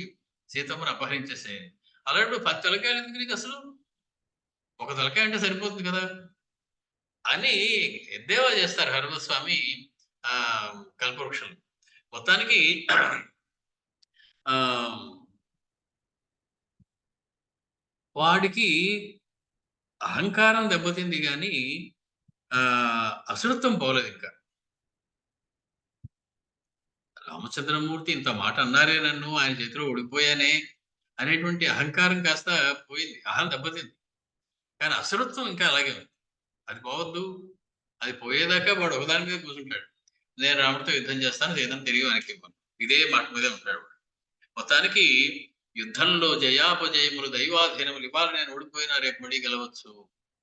సీతమ్మను అపహరించేసే. అలాంటి 10 తలకాయలు ఎందుకు నీకు? అసలు ఒక తలకాయ అంటే సరిపోతుంది కదా అని ఎద్దేవా చేస్తారు హనుమస్వామి కల్పవృక్షం. మొత్తానికి వాడికి అహంకారం దెబ్బతింది కానీ అసురత్వం పోలేదు. ఇంకా రామచంద్రమూర్తి ఇంత మాట అన్నారే, నన్ను ఆయన చేతిలో ఓడిపోయానే అనేటువంటి అహంకారం కాస్త పోయింది, అహం దెబ్బతింది. కానీ అసురత్వం ఇంకా అలాగే ఉంది. అది పోవద్దు. అది పోయేదాకా వాడు ఒకదాని మీద కూర్చుంటాడు. నేను రాముడితో యుద్ధం చేస్తాను, ఏదైనా తిరిగి వెనక్కి ఇవ్వను, ఇదే మాట మీదే ఉంటాడు. మొత్తానికి యుద్ధంలో జయాపజయములు దైవాధీనములు, ఇవాళ నేను ఓడిపోయినా రేపు మళ్ళీ గెలవచ్చు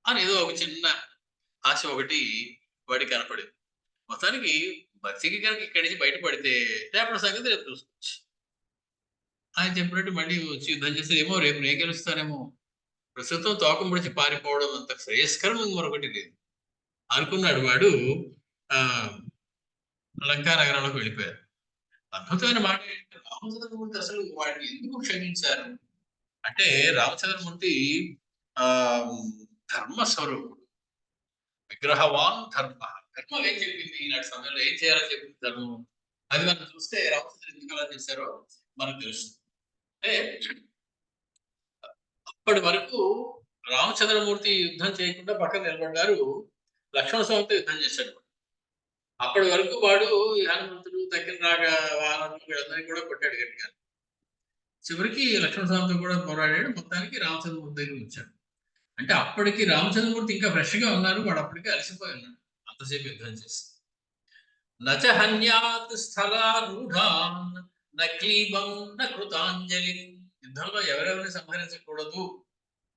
అని ఏదో ఒక చిన్న ఆశ ఒకటి వాడికి కనపడింది. మొత్తానికి బతికి కనుక ఇక్కడి నుంచి బయటపడితే రేపటి సంగతి రేపు చూసుకోవచ్చు. ఆయన చెప్పినట్టు మళ్ళీ వచ్చి యుద్ధం చేస్తే ఏమో రేపు నేను గెలుస్తానేమో, ప్రస్తుతం తోకం ముడిచి పారిపోవడం అంత శ్రేయస్కరం మరొకటి లేదు అనుకున్నాడు. వాడు లంకా నగరంలోకి వెళ్ళిపోయారు. అద్భుతమైన మాట ఏంటంటే రామచంద్రమూర్తి అసలు వాడిని ఎందుకు క్షమించారు? అంటే రామచంద్రమూర్తి ఆ ధర్మస్వరూపుడు, విగ్రహవాన్ ధర్మ. ధర్మం ఏం చెప్పింది ఈనాటి సమయంలో, ఏం చేయాలని చెప్పింది ధర్మం, అది మనం చూస్తే రామచంద్రుడు ఎందుకు అలా చేశారో మనకు తెలుస్తుంది. అంటే అప్పటి వరకు రామచంద్రమూర్తి యుద్ధం చేయకుండా పక్కన నిలబడ్డారు, లక్ష్మణ స్వామితో యుద్ధం చేశాడు. అప్పటి వరకు వాడు హనుమంతుడు, దగ్గర రాగా వానరులు వీళ్ళందరినీ కూడా కొట్టాడు గట్టిగా. చివరికి లక్ష్మణ స్వామితో కూడా పోరాడాడు, మొత్తానికి రామచంద్రమూర్తి దగ్గర వచ్చాడు. అంటే అప్పటికి రామచంద్రమూర్తి ఇంకా ఫ్రెష్ గా ఉన్నారు, వాడు అప్పటికే అలసిపోయి ఉన్నాడు అంతసేపు యుద్ధం చేసి. నచ హన్యాత్ స్థలారూఢాన్ నక్లీబం నృతాంజలి. యుద్ధంలో ఎవరెవరిని సంహరించకూడదు,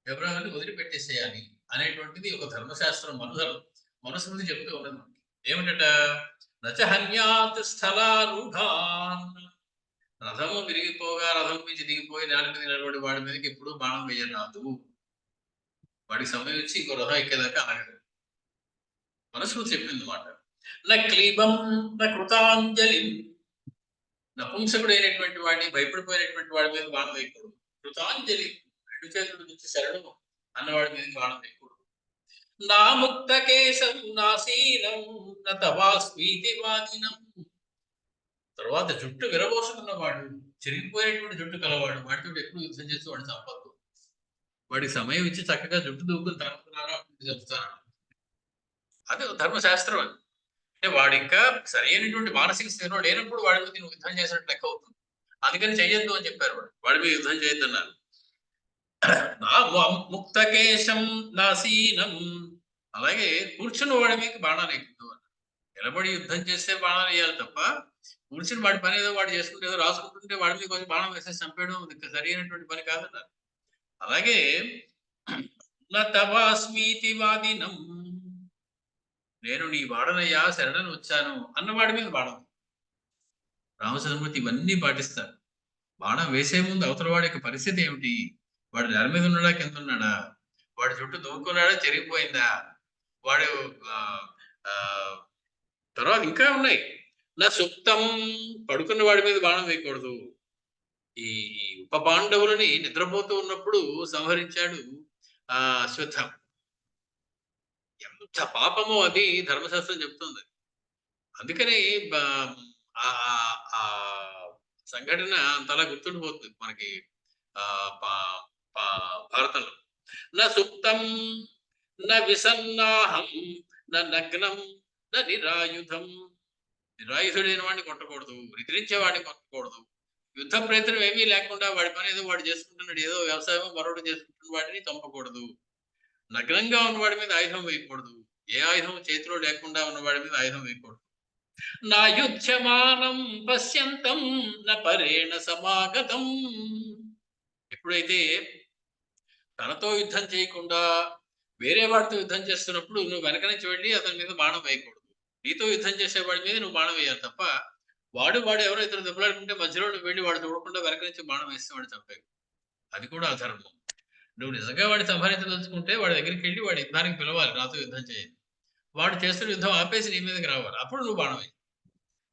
ఎవరెవరిని వదిలిపెట్టేసేయాలి అనేటువంటిది ఒక ధర్మశాస్త్రం, మనుస్మృతి చెబుతూ ఉన్నది మనకి. ఏమిటట, నచ హన్యాత్ స్థలారూఢాన్. రథము విరిగిపోగా రథం నుంచి దిగిపోయి నేల మీద నిలబడి వాడి మీదకి ఎప్పుడూ బాణం వేయరాదు, వాడికి సమయం ఇచ్చి ఇంకో రథం ఎక్కేదాకా ఆగదు. మనుస్మృతి చెప్పింది మాట. క్లీబం కృతాంజలి. నపుంసకుడైనటువంటి వాడిని, భయపడిపోయినటువంటి వాడి మీద బాణం వేయకూడదు. కృతాంజలి, రెండు చేతుల నుంచి శరణము అన్నవాడి మీద బాణం వేయకూడదు. నా ముక్త కేశం నాశీనం నవాస్మీతి వాదినం. తర్వాత జుట్టు విరబోసుకున్నవాడు, చిరిగిపోయినటువంటి జుట్టు కలవాడు, వాడితో ఎప్పుడు యుద్ధం చేసి వాడిని చంపద్దు. వాడికి సమయం ఇచ్చి చక్కగా జుట్టు దూకుని తరపుతున్నారా చెప్తారు. అది ధర్మశాస్త్రం. అది అంటే వాడు ఇంకా సరైనటువంటి మానసిక స్థితిలో లేనప్పుడు వాడి మీద నువ్వు యుద్ధం చేసినట్టు లెక్క అవుతుంది. అందుకని చెయ్యొద్దు అని చెప్పారు, వాడి మీద యుద్ధం చేయొద్దు అన్నారు. ముక్తకేశం నాశీనం. అలాగే కూర్చున్న వాడి మీద బాణాలు ఎక్కువ. నిలబడి యుద్ధం చేస్తే బాణాలు వేయాలి తప్ప, కూర్చుని వాడి పని ఏదో వాడు చేసుకుంటే ఏదో రాసుకుంటుంటే వాడి మీద కొంచెం బాణం వేసేసి చంపేయడం సరైనటువంటి పని కాదన్నారు. అలాగే నవాస్మీతి వాదినం, నేను నీ వాడనయ్యా శరణను వచ్చాను అన్నవాడి మీద బాణం. రామచంద్రమూర్తి ఇవన్నీ పాటిస్తారు. బాణం వేసే ముందు అవతల వాడి యొక్క పరిస్థితి ఏమిటి, వాడు నేల మీద ఉన్నాడా కింద ఉన్నాడా, వాడి చుట్టూ దూకున్నాడా చెరిగిపోయిందా, వాడు తర్వాత ఇంకా ఉన్నాయి. నా సుప్తం, పడుకున్న వాడి మీద బాణం వేయకూడదు. ఈ ఉప పాండవులని నిద్రపోతూ ఉన్నప్పుడు సంహరించాడు అశ్వత్థామ. ఎంత పాపమో అది ధర్మశాస్త్రం చెప్తుంది. అందుకని ఆ సంఘటన అంతలా గుర్తుండిపోతుంది మనకి భారతంలో. నా సుప్తం నా విసన్నాహం నా నగ్నం నా నిరాయుధం. నిరాయుధుడైన వాడిని కొట్టకూడదు, నిద్రించే వాడిని కొట్టకూడదు. యుద్ధ ప్రయత్నం ఏమీ లేకుండా వాడి పని ఏదో వాడు చేసుకుంటున్నాడు, ఏదో వ్యవసాయం మరొకటి చేసుకుంటున్న వాడిని చంపకూడదు. నగ్నంగా ఉన్నవాడి మీద ఆయుధం వేయకూడదు, ఏ ఆయుధం చేతిలో లేకుండా ఉన్నవాడి మీద ఆయుధం వేయకూడదు. నా యుధ్యమానం పశ్యంతం నా పరేణ సమాగతం. ఎప్పుడైతే తనతో యుద్ధం చేయకుండా వేరే వాడితో యుద్ధం చేస్తున్నప్పుడు నువ్వు వెనక నుంచి వెళ్ళి అతని మీద బాణం వేయకూడదు. నీతో యుద్ధం చేసేవాడి మీద నువ్వు బాణం వేయాలి తప్ప, వాడు ఎవరో ఇద్దరు దెబ్బలాడుకుంటే మధ్యలో నువ్వు వెళ్ళి వాడు చూడకుండా వెనక నుంచి బాణం వేస్తే వాడు చంపేవి. అది కూడా అధర్మం. నువ్వు నిజంగా వాడిని సంహరించదలుచుకుంటే వాడి దగ్గరికి వెళ్ళి వాడి యుద్ధానికి పిలవాలి, నాతో యుద్ధం చేయాలి. వాడు చేస్తున్న యుద్ధం ఆపేసి నీ మీదకి రావాలి, అప్పుడు నువ్వు బాణం వేయి.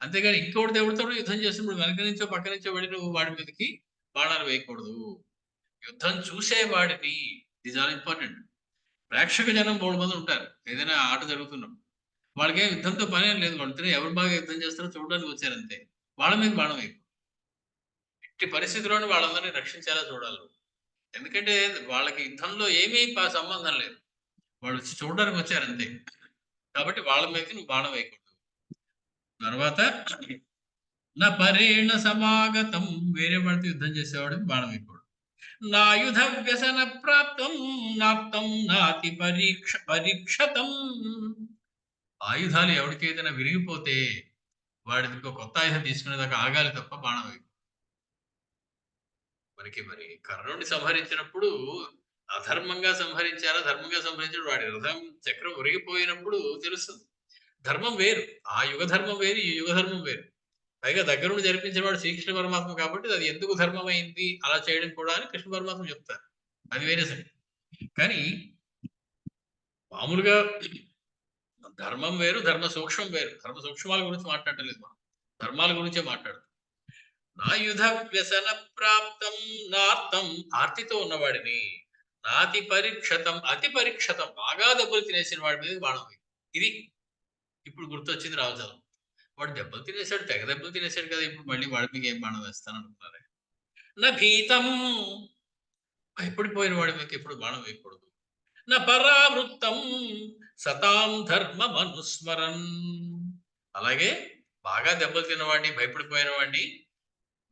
అంతేగాని ఇంకోటి దేవుడితో యుద్ధం చేస్తున్నప్పుడు వెనక నుంచో పక్క నుంచో వెళ్ళి నువ్వు వాడి మీదకి బాణాలు వేయకూడదు. యుద్ధం చూసేవాడిని, ఇది చాలా ఇంపార్టెంట్. ప్రేక్షక జనం 3 మంది ఉంటారు ఏదైనా ఆట జరుగుతున్నప్పుడు. వాళ్ళకి యుద్ధంతో పని ఏం లేదు, వాళ్ళతో ఎవరు బాగా యుద్ధం చేస్తారో చూడడానికి వచ్చారంతే. వాళ్ళ మీద బాణం వేయకు. ఎట్టి పరిస్థితుల్లోనూ వాళ్ళందరినీ రక్షించేలా చూడాలి. ఎందుకంటే వాళ్ళకి యుద్ధంలో ఏమీ సంబంధం లేదు, వాళ్ళు వచ్చి చూడడానికి వచ్చారంతే. కాబట్టి వాళ్ళ మీదకి నువ్వు బాణం వేయకూడదు. తర్వాత నా పరేణ సమాగతం, వేరే వాడితో యుద్ధం చేసేవాడికి బాణం వేయకూడదు. నాయుధ వ్యసన ప్రాప్తం నాప్తం నాతి పరీక్షతం. ఆయుధాలు ఎవరికి ఏదైనా విరిగిపోతే వాడికి ఇంకో కొత్త ఆయుధం తీసుకునేదాకా ఆగాలి తప్ప బాణం వేయకూడదు. మరి కర్ణుడిని సంహరించినప్పుడు అధర్మంగా సంహరించారా ధర్మంగా సంహరించాడు, వాడి రథం చక్రం ఒరిగిపోయినప్పుడు తెలుస్తుంది. ధర్మం వేరు, ఆ యుగ ధర్మం వేరు, ఈ యుగ ధర్మం వేరు. పైగా దగ్గరుండి జరిపించిన వాడు శ్రీకృష్ణ పరమాత్మ కాబట్టి అది ఎందుకు ధర్మమైంది అలా చేయడం కూడా అని కృష్ణ పరమాత్మ చెప్తారు, అది వేరే సంగతి. కానీ మామూలుగా ధర్మం వేరు, ధర్మ సూక్ష్మం వేరు. ధర్మ సూక్ష్మాల గురించి మాట్లాడలేదు మనం, ధర్మాల గురించే మాట్లాడుతాం. నాయుధ వ్యసన ప్రాప్తం నార్థం, ఆర్తితో ఉన్నవాడిని, నాతి పరీక్షతం అతి పరీక్షతం, బాగా దెబ్బలు తినేసిన వాడి మీద బాణం వేయి. ఇది ఇప్పుడు గుర్తొచ్చింది రామచంద్రం. వాడు దెబ్బలు తినేశాడు, తెగ దెబ్బలు తినేశాడు కదా, ఇప్పుడు మళ్ళీ వాడి మీద ఏం బాణం వేస్తాను అనుకున్నారే. నా భీతం, భయపడిపోయిన వాడి మీద ఎప్పుడు బాణం వేయకూడదు. నా పరావృత్తం సతాం ధర్మం అనుస్మరన్, అలాగే బాగా దెబ్బలు తిన్నవాడిని, భయపడిపోయిన వాడిని,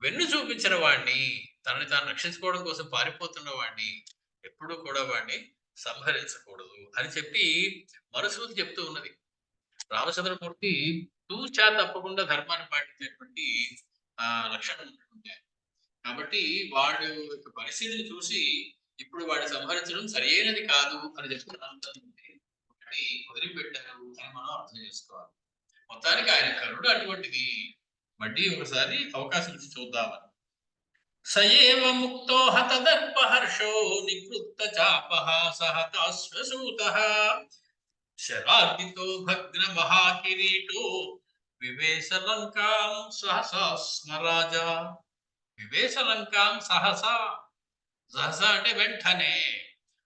వెన్ను చూపించిన వాడిని, తనని తాను రక్షించుకోవడం కోసం పారిపోతున్న వాడిని ఎప్పుడూ కూడా వాడిని సంహరించకూడదు అని చెప్పి మనుస్మృతి చెప్తూ ఉన్నది. రామచంద్రమూర్తి తూచా తప్పకుండా ధర్మాన్ని పాటించేటువంటి లక్షణం ఉంటుంది. కాబట్టి వాడు యొక్క పరిస్థితిని చూసి ఇప్పుడు వాడిని సంహరించడం సరైనది కాదు అని చెప్పి రామచంద్రమూర్తి ఒకటి వదిలిపెట్టారు అని మనం అర్థం చేసుకోవాలి. మొత్తానికి ఆయన కరుడు అటువంటిది. మళ్ళీ ఒకసారి అవకాశం ఇచ్చి చూద్దామని. సయేవ ముక్తో హతదర్పహర్షో నివృత్త చాపః సహతాశ్వసూతః శరార్దితో భగ్న మహాకిరీటో వివేశ లంకాం సహసా స్మరాజా. వివేశ లంకాం సహసా, సహసా అంటే వెంటనే,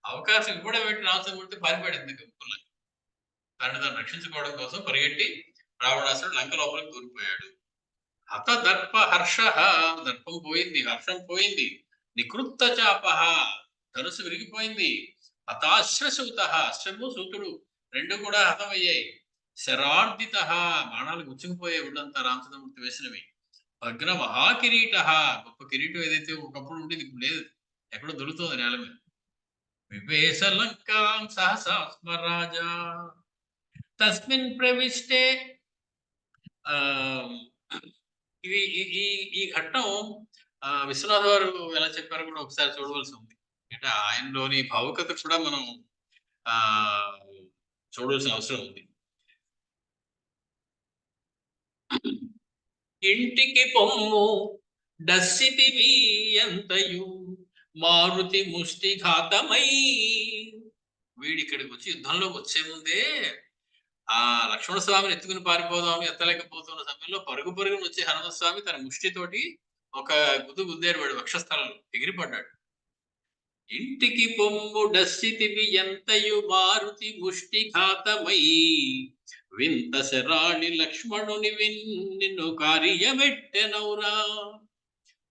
అవకాశం ఇవ్వడం వెంటనే రామచంద్రమూర్తి పారిపడింది గంపుల్ని. తనని తాను రక్షించుకోవడం కోసం పరిగెట్టి రావణాసుడు లంక లోపలికి దూరిపోయాడు. హత దర్ప హర్ష, దర్పం పోయింది, హర్షం పోయింది. నికృత్త చాప, ధనుసు విరిగిపోయింది. హతాశ్వసూత, అశ్వము సూతుడు రెండు కూడా హతమయ్యాయి. శరార్దిత, బాణాలు గుచ్చుకుపోయే ఒళ్ళంతా రామచంద్రమూర్తి వేసినవి. భగ్న మహాకిరీట, గొప్ప కిరీటం ఏదైతే ఒకప్పుడు ఉండేది ఇప్పుడు లేదు, ఎక్కడో దొరుకుతుంది నేల మీద. వివేశ లంకాం సహసా స్మరాజా తస్మిన్ ప్రవిష్టే. ఇది ఈ ఘట్టం విశ్వనాథ్ వారు ఎలా చెప్పారో కూడా ఒకసారి చూడవలసి ఉంది. అంటే ఆయనలోని భావుకత కూడా మనం చూడవలసిన అవసరం ఉంది. ఇంటికి పొమ్ము డస్సితివి ఎంతయు మారుతి ముష్టి ఘాతమై. వీడిక్కడికి వచ్చి యుద్ధంలోకి వచ్చే ముందే ఆ లక్ష్మణ స్వామిని ఎత్తుకుని పారిపోదామని ఎత్తలేకపోతున్న సమయంలో పరుగు పరుగును వచ్చి హనుమస్వామి తన ముష్టితోటి ఒక గుద్దేరు వాడు వక్షస్థలంలో ఎగిరిపడ్డాడు. ఇంటికి పొమ్ము డస్సితివి ఎంతయు మారుతి ముష్టి ఘాతమై వింత శరాణి లక్ష్మణుని నిన్ను కార్యమెట్టెనౌరా.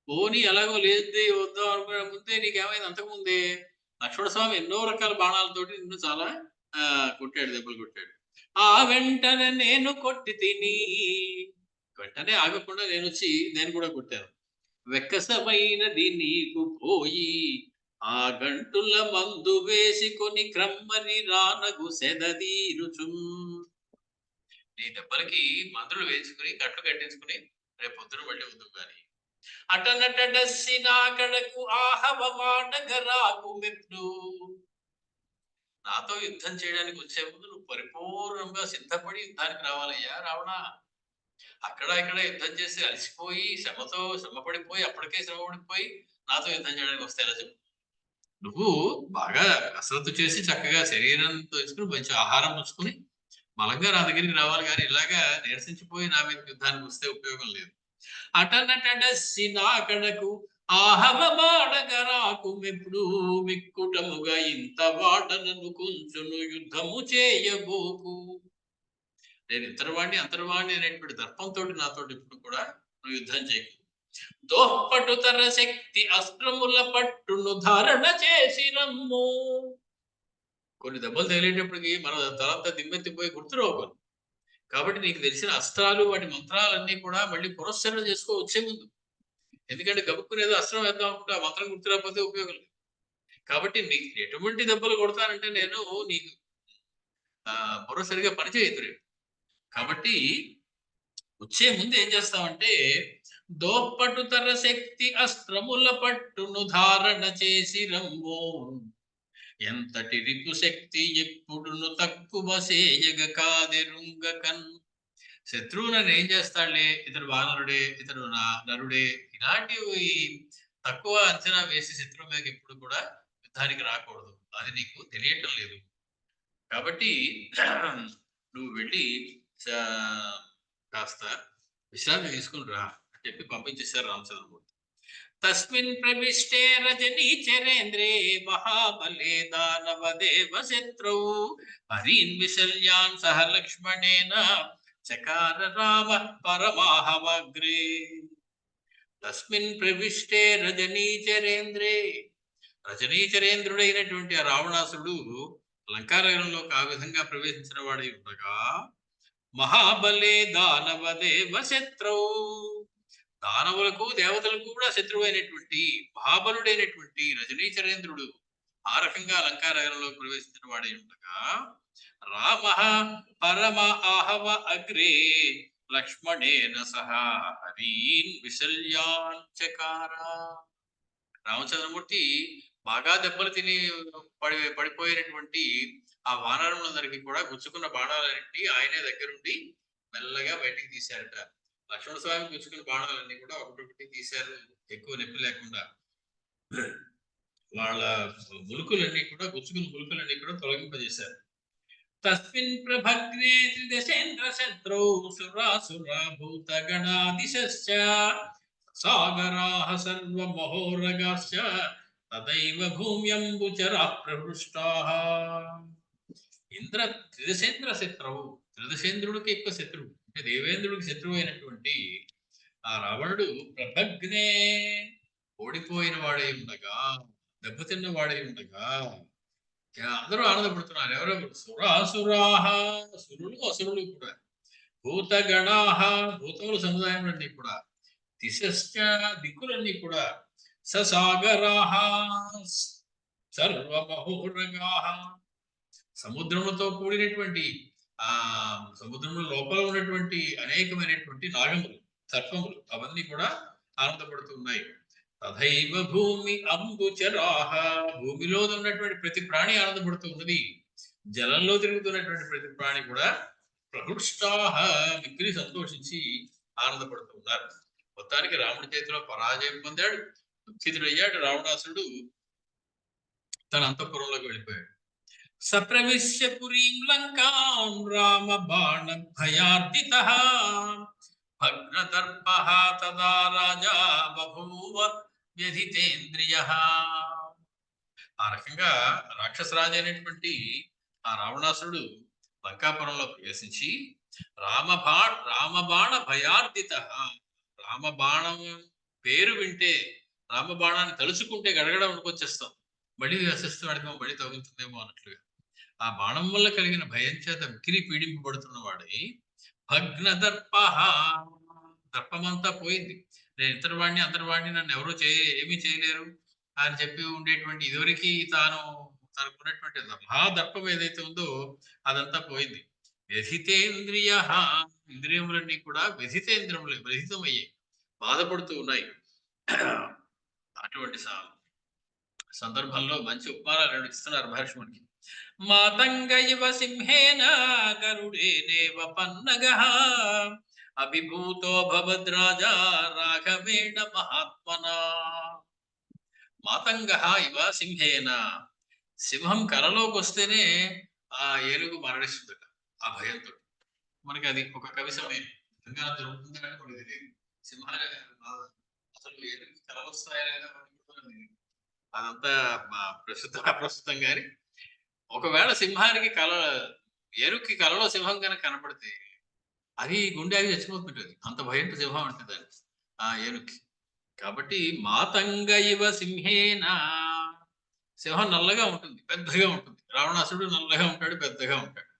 పోని ఎలాగో లేదు వద్దాం అనుకునే ముందే నీకేమైంది? అంతకుముందే లక్ష్మణ స్వామి ఎన్నో రకాల బాణాలతోటి నిన్ను చాలా కొట్టాడు, దెబ్బలు కొట్టాడు. ఆ వెంటనే నేను కొట్టి తిని, వెంటనే ఆగకుండా నేను వచ్చి నేను కూడా కొట్టాను. వెక్కసమైనది నీకు పోయి ఆ గంటుల మందు వేసుకొని క్రమ్మని రానగు సెదదీరుచు. నీ దెబ్బలకి మందులు వేసుకుని గట్లు కట్టించుకుని రేపు పొద్దున మళ్ళీ వద్దు కానీ అటనటడస్సినాకడకు ఆహవమానగరాకు మెప్పుడు. నాతో యుద్ధం చేయడానికి వచ్చే ముందు నువ్వు పరిపూర్ణంగా సిద్ధపడి యుద్ధానికి రావాలయ్యా రావణ. అక్కడ ఇక్కడ యుద్ధం చేసి అలసిపోయి శ్రమపడిపోయి అప్పటికే శ్రమపడిపోయి నాతో యుద్ధం చేయడానికి వస్తే ఎలా చెప్పు? నువ్వు బాగా కసరత్తు చేసి చక్కగా శరీరంతో తెచ్చుకుని మంచి ఆహారం పుచ్చుకుని బలంగా నా దగ్గరికి రావాలి, కానీ ఇలాగా నీరసించిపోయి నా మీద యుద్ధానికి వస్తే ఉపయోగం లేదు. అటనటడస్సినాకడకు ఆహవమాడగరాకు మెప్పుడు మిక్కుటముగా ఇంత వాడనను కొంచెను యుద్ధము చేయబోకు. నేను ఇతరవాణ్ణి అంతర్వాణ్ణి అనేటువంటి దర్పంతో నాతో ఇప్పుడు కూడా నువ్వు యుద్ధం చేయకు. దోహపటుతర శక్తి అస్త్రముల పట్టును ధారణ చేసి రమ్ము. కొన్ని దెబ్బలు తగిలేటప్పటికి మన తలంతా దిమ్మెత్తిపోయి గుర్తురావు. కాబట్టి నీకు తెలిసిన అస్త్రాలు వాటి మంత్రాలన్నీ కూడా మళ్ళీ పునశ్చరణ చేసుకో వచ్చే ముందు. ఎందుకంటే గబుక్కునేదో అస్త్రం వేద్దాం అనుకుంటే ఆ మంత్రం గుర్తురాకపోతే ఉపయోగం లేదు. కాబట్టి నీకు ఎటువంటి దెబ్బలు కొడతానంటే నేను నీకు మరోసరిగా పనిచేయదు రేపు. కాబట్టి వచ్చే ముందు ఏం చేస్తామంటే దోప్పటుతర శక్తి అస్త్రముల పట్టును ధారణ చేసి రమ్మో. ఎంతటి రిపు శక్తి ఎప్పుడును తక్కువ సేయగ కాదెరుంగకన్. శత్రువును ఏం చేస్తాడులే, ఇతడు వానరుడే, ఇతడు నరుడే, ఇలాంటివి తక్కువ అంచనా వేసి శత్రువు మీద ఎప్పుడు కూడా యుద్ధానికి రాకూడదు. అది నీకు తెలియటం లేదు. కాబట్టి నువ్వు వెళ్ళి కాస్త విశ్రాంతి తీసుకుని రా. చెప్పి పంపించేశారు రామచంద్రమూర్తి. తస్మిన్ ప్రవిష్టే రజనీచరేంద్రే మహాబలే దానవదేవ శత్రౌ హరీన్ విశల్యాన్ సహ లక్ష్మణేన చకార రామ పరమాహమగ్రే. తస్మిన్ ప్రవిష్టే రజనీచరేంద్రే, రజనీచరేంద్రుడైనటువంటి ఆ రావణాసురుడు లంకానగరంలోకి ఆ విధంగా ప్రవేశించిన వాడై ఉండగా మహాబలే దానవదేవ శత్రౌ, దానవులకు దేవతలకు కూడా శత్రువు అయినటువంటి మహాబలుడైనటువంటి రజనీచరేంద్రుడు ఆ రకంగా లంకానగరంలో ప్రవేశించిన వాడై ఉండగా రామ పరమ ఆహవ అగ్రే లక్ష్మణేన సహా హరీన్ విశల్యాన్ చకార. రామచంద్రమూర్తి బాగా దెబ్బలు తిని పడిపోయినటువంటి ఆ వానరులందరికీ కూడా గుచ్చుకున్న బాణాలన్నింటినీ ఆయనే దగ్గరుండి మెల్లగా బయటికి తీశారట. లక్ష్మణ స్వామి గుచ్చుకున్న బాణాలన్నీ కూడా ఒకటొకటి తీశారు, ఎక్కువ నొప్పి లేకుండా. వాళ్ళ ములుకులన్నీ కూడా గుచ్చుకున్న ములుకులన్నీ కూడా తొలగింపజేశారు. తస్మిన్ ప్రభగ్నే త్రిదశేంద్ర శత్రౌ సురాసురా భూత గణాదిశశ్చ సాగరాః సర్వమహోరగాశ్చ తదైవ భూమ్యంబుచరా ప్రహృష్టాః. త్రిదశేంద్ర శత్రువు, త్రిదశేంద్రుడికి ఎక్కువ శత్రువు అంటే దేవేంద్రుడికి శత్రువు అయినటువంటి ఆ రావణుడు ప్రభగ్నే ఓడిపోయిన వాడై ఉండగా, దెబ్బతిన్న వాడై ఉండగా అందరూ ఆనందపడుతున్నారు. ఎవరెవరు? సురాసురాహ, సురులు అసురులు కూడా, భూతగణాహ, భూతముల సముదాయం అన్ని కూడా, దిశశ్చ, దిక్కులన్నీ కూడా, ససాగరాహ, సర్వమహోరగాహ, సముద్రములతో కూడినటువంటి ఆ సముద్రంలో లోపల ఉన్నటువంటి అనేకమైనటువంటి నాగములు, సర్పములు అవన్నీ కూడా ఆనందపడుతున్నాయి. తథైవ భూమి అంబుచరాహ, భూమిలో ఉన్నటువంటి ప్రతి ప్రాణి ఆనందపడుతూ ఉన్నది. జలంలో తిరుగుతున్నటువంటి ప్రతి ప్రాణి కూడా ప్రహృష్టాహ, మిక్కిలి సంతోషించి ఆనందపడుతూ ఉన్నారు. మొత్తానికి రాముడి చేతిలో పరాజయం పొందాడు, దుఃఖితుడయ్యాడు రావణాసురుడు. తన అంతఃపురంలోకి వెళ్ళిపోయాడు. సప్రవిశ్య పురీం లంకాం రామ బాణ భయార్దితః భగ్నదర్పః తదా రాజా బభూవ వ్యధితేంద్రియః. ఆ రకంగా రాక్షసరాజు అయినటువంటి ఆ రావణాసురుడు లంకాపురంలో ప్రవేశించి రామబాణ భయార్దితః, రామబాణం పేరు వింటే, రామబాణాన్ని తలుచుకుంటే గడగడ ఉనుకొచ్చేస్తాం, మళ్ళీ అశిస్తున్నాడేమో, మళ్ళీ తగులుతుందేమో అన్నట్లుగా ఆ బాణం వల్ల కలిగిన భయం చేత మిక్కిలి పీడింపబడుతున్న వాడై భగ్న దర్ప, దర్పమంతా పోయింది. నేను ఇంతటివాడిని అంతటివాడిని, నన్ను ఎవరు ఏమీ చేయలేరు అని చెప్పి ఉండేటువంటి ఇదివరకు తనకున్నటువంటి మహాదర్పం ఏదైతే ఉందో అదంతా పోయింది. వ్యధితేంద్రియ, ఇంద్రియములన్నీ కూడా వ్యధితమయ్యాయి, బాధపడుతూ ఉన్నాయి. అటువంటి సందర్భంలో మంచి ఉపమానాలు ఇస్తున్నారు మహర్షునికి. మాతంగ ఇవ సింహేన గరుడేనేవ పన్నగః అభిభూతో భవద్రాజా రాఘవేణ మహాత్మనా. మాతంగ ఇవ సింహేన, సింహం కలలోకి వస్తేనే ఆ ఏనుగు మరణిస్తుందట ఆ భయంతో. మనకి అది ఒక కవి సమయం జరుగుతుంది కానీ మనకి తెలియదు. సింహాలు అసలు ఏనుగు కలలు వస్తాయా లేదా అదంతా అప్రస్తుతం కానీ, ఒకవేళ సింహానికి ఏనుగుకి కలలో సింహం కనుక కనపడితే అది గుండె అది చచ్చిపోతుంటది, అంత భయంతో సింహం అంటే దాన్ని ఆ ఏనుగుకి. కాబట్టి మాతంగ ఇవ సింహేన, సింహం నల్లగా ఉంటుంది, పెద్దగా ఉంటుంది. రావణాసురుడు నల్లగా ఉంటాడు, పెద్దగా ఉంటాడు.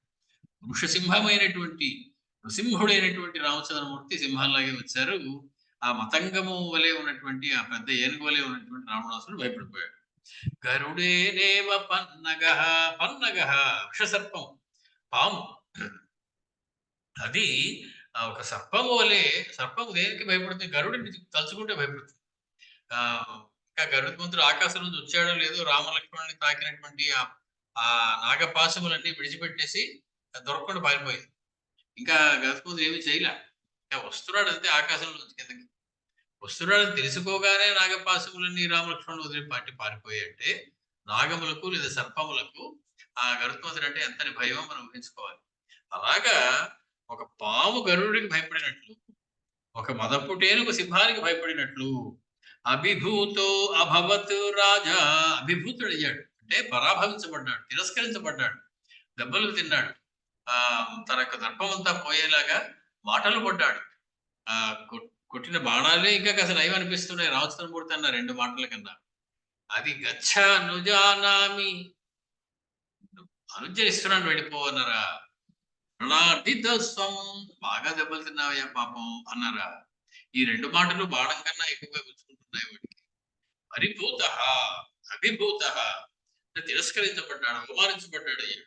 నృసింహుడైనటువంటి రామచంద్రమూర్తి సింహంలాగే వచ్చారు. ఆ మతంగము వలె ఉన్నటువంటి, ఆ పెద్ద ఏనుగు వలె ఉన్నటువంటి రావణాసురుడు భయపడిపోయాడు. గరుడేనేవ పన్నగః, పన్నగః విషసర్పం, పాము. అది ఒక సర్పము వలె, సర్పము దేనికి భయపడుతుంది? గరుడిని తలుచుకుంటే భయపడుతుంది. ఇంకా గరుత్మంతుడు ఆకాశం నుంచి వచ్చాడో లేదో రామలక్ష్మణుని తాకినటువంటి ఆ నాగపాశములన్నీ విడిచిపెట్టేసి దొరకకుండా పారిపోయింది. ఇంకా గరుత్మంతుడు ఏమీ చేయలే, వస్తున్నాడు అంతే ఆకాశం నుంచి కిందకి. వస్తున్నాడని తెలుసుకోగానే నాగపాశములన్నీ రామలక్ష్మణుడు వదిలి పారిపోయాయంటే నాగములకు లేదా సర్పములకు ఆ గరుత్మంతుడు అంటే ఎంతని భయమో మనం ఊహించుకోవాలి. అలాగా ఒక పాము గరుడికి భయపడినట్లు ఒక మదపుటేనుగు సింహానికి భయపడినట్లు అభిభూతో అభవత్ రాజా అభిభూతుడయ్యాడు, అంటే పరాభవించబడ్డాడు, తిరస్కరించబడ్డాడు, దెబ్బలు తిన్నాడు, తన యొక్క దర్పమంతా పోయేలాగా మాటలు పడ్డాడు. ఆ కొట్టిన బాణాలే ఇంకా కాస్త నయం అనిపిస్తున్నాయి రామచంద్రమూర్తి అన్న 2 మాటల కన్నా. అది గచ్చ అనుజానామి, అనుచరిస్తున్నాను వెళ్ళిపో అన్నారా. స్వం, బాగా దెబ్బలు తిన్నావయ్యా పాపం అన్నారా. ఈ 2 మాటలు బాణం కన్నా ఎక్కువగా గుచ్చుకుంటున్నాయి వాడికి. పరిభూత అభిభూత, తిరస్కరించబడ్డాడు, అవమానించబడ్డాడు అయ్యా.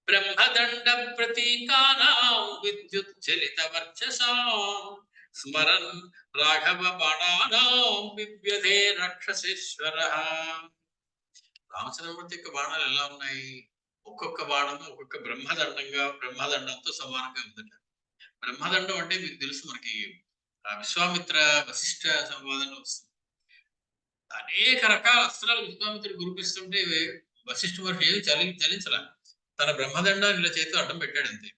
బ్రహ్మదండ ప్రతీకానాం విద్యుచ్చలిత వర్చసాం స్మరన్ రాఘవ బాణానాం బిభ్యధే రక్షసేశ్వరః. రామచంద్రమూర్తి యొక్క బాణాలు ఎలా ఉన్నాయి? ఒక్కొక్క బాణము ఒక్కొక్క బ్రహ్మదండంతో సమానంగా ఉందట. బ్రహ్మదండం అంటే మీకు తెలుసు, మనకి విశ్వామిత్ర వశిష్ఠ సంవాదంలో వస్తుంది. అనేక రకాల అస్త్రాలు విశ్వామిత్రుడు గురిపిస్తుంటే వశిష్ఠ మహర్షి ఏమి చలించలా, తన బ్రహ్మదండాన్ని ఇలా చేతితో అడ్డం పెట్టాడు అంతే.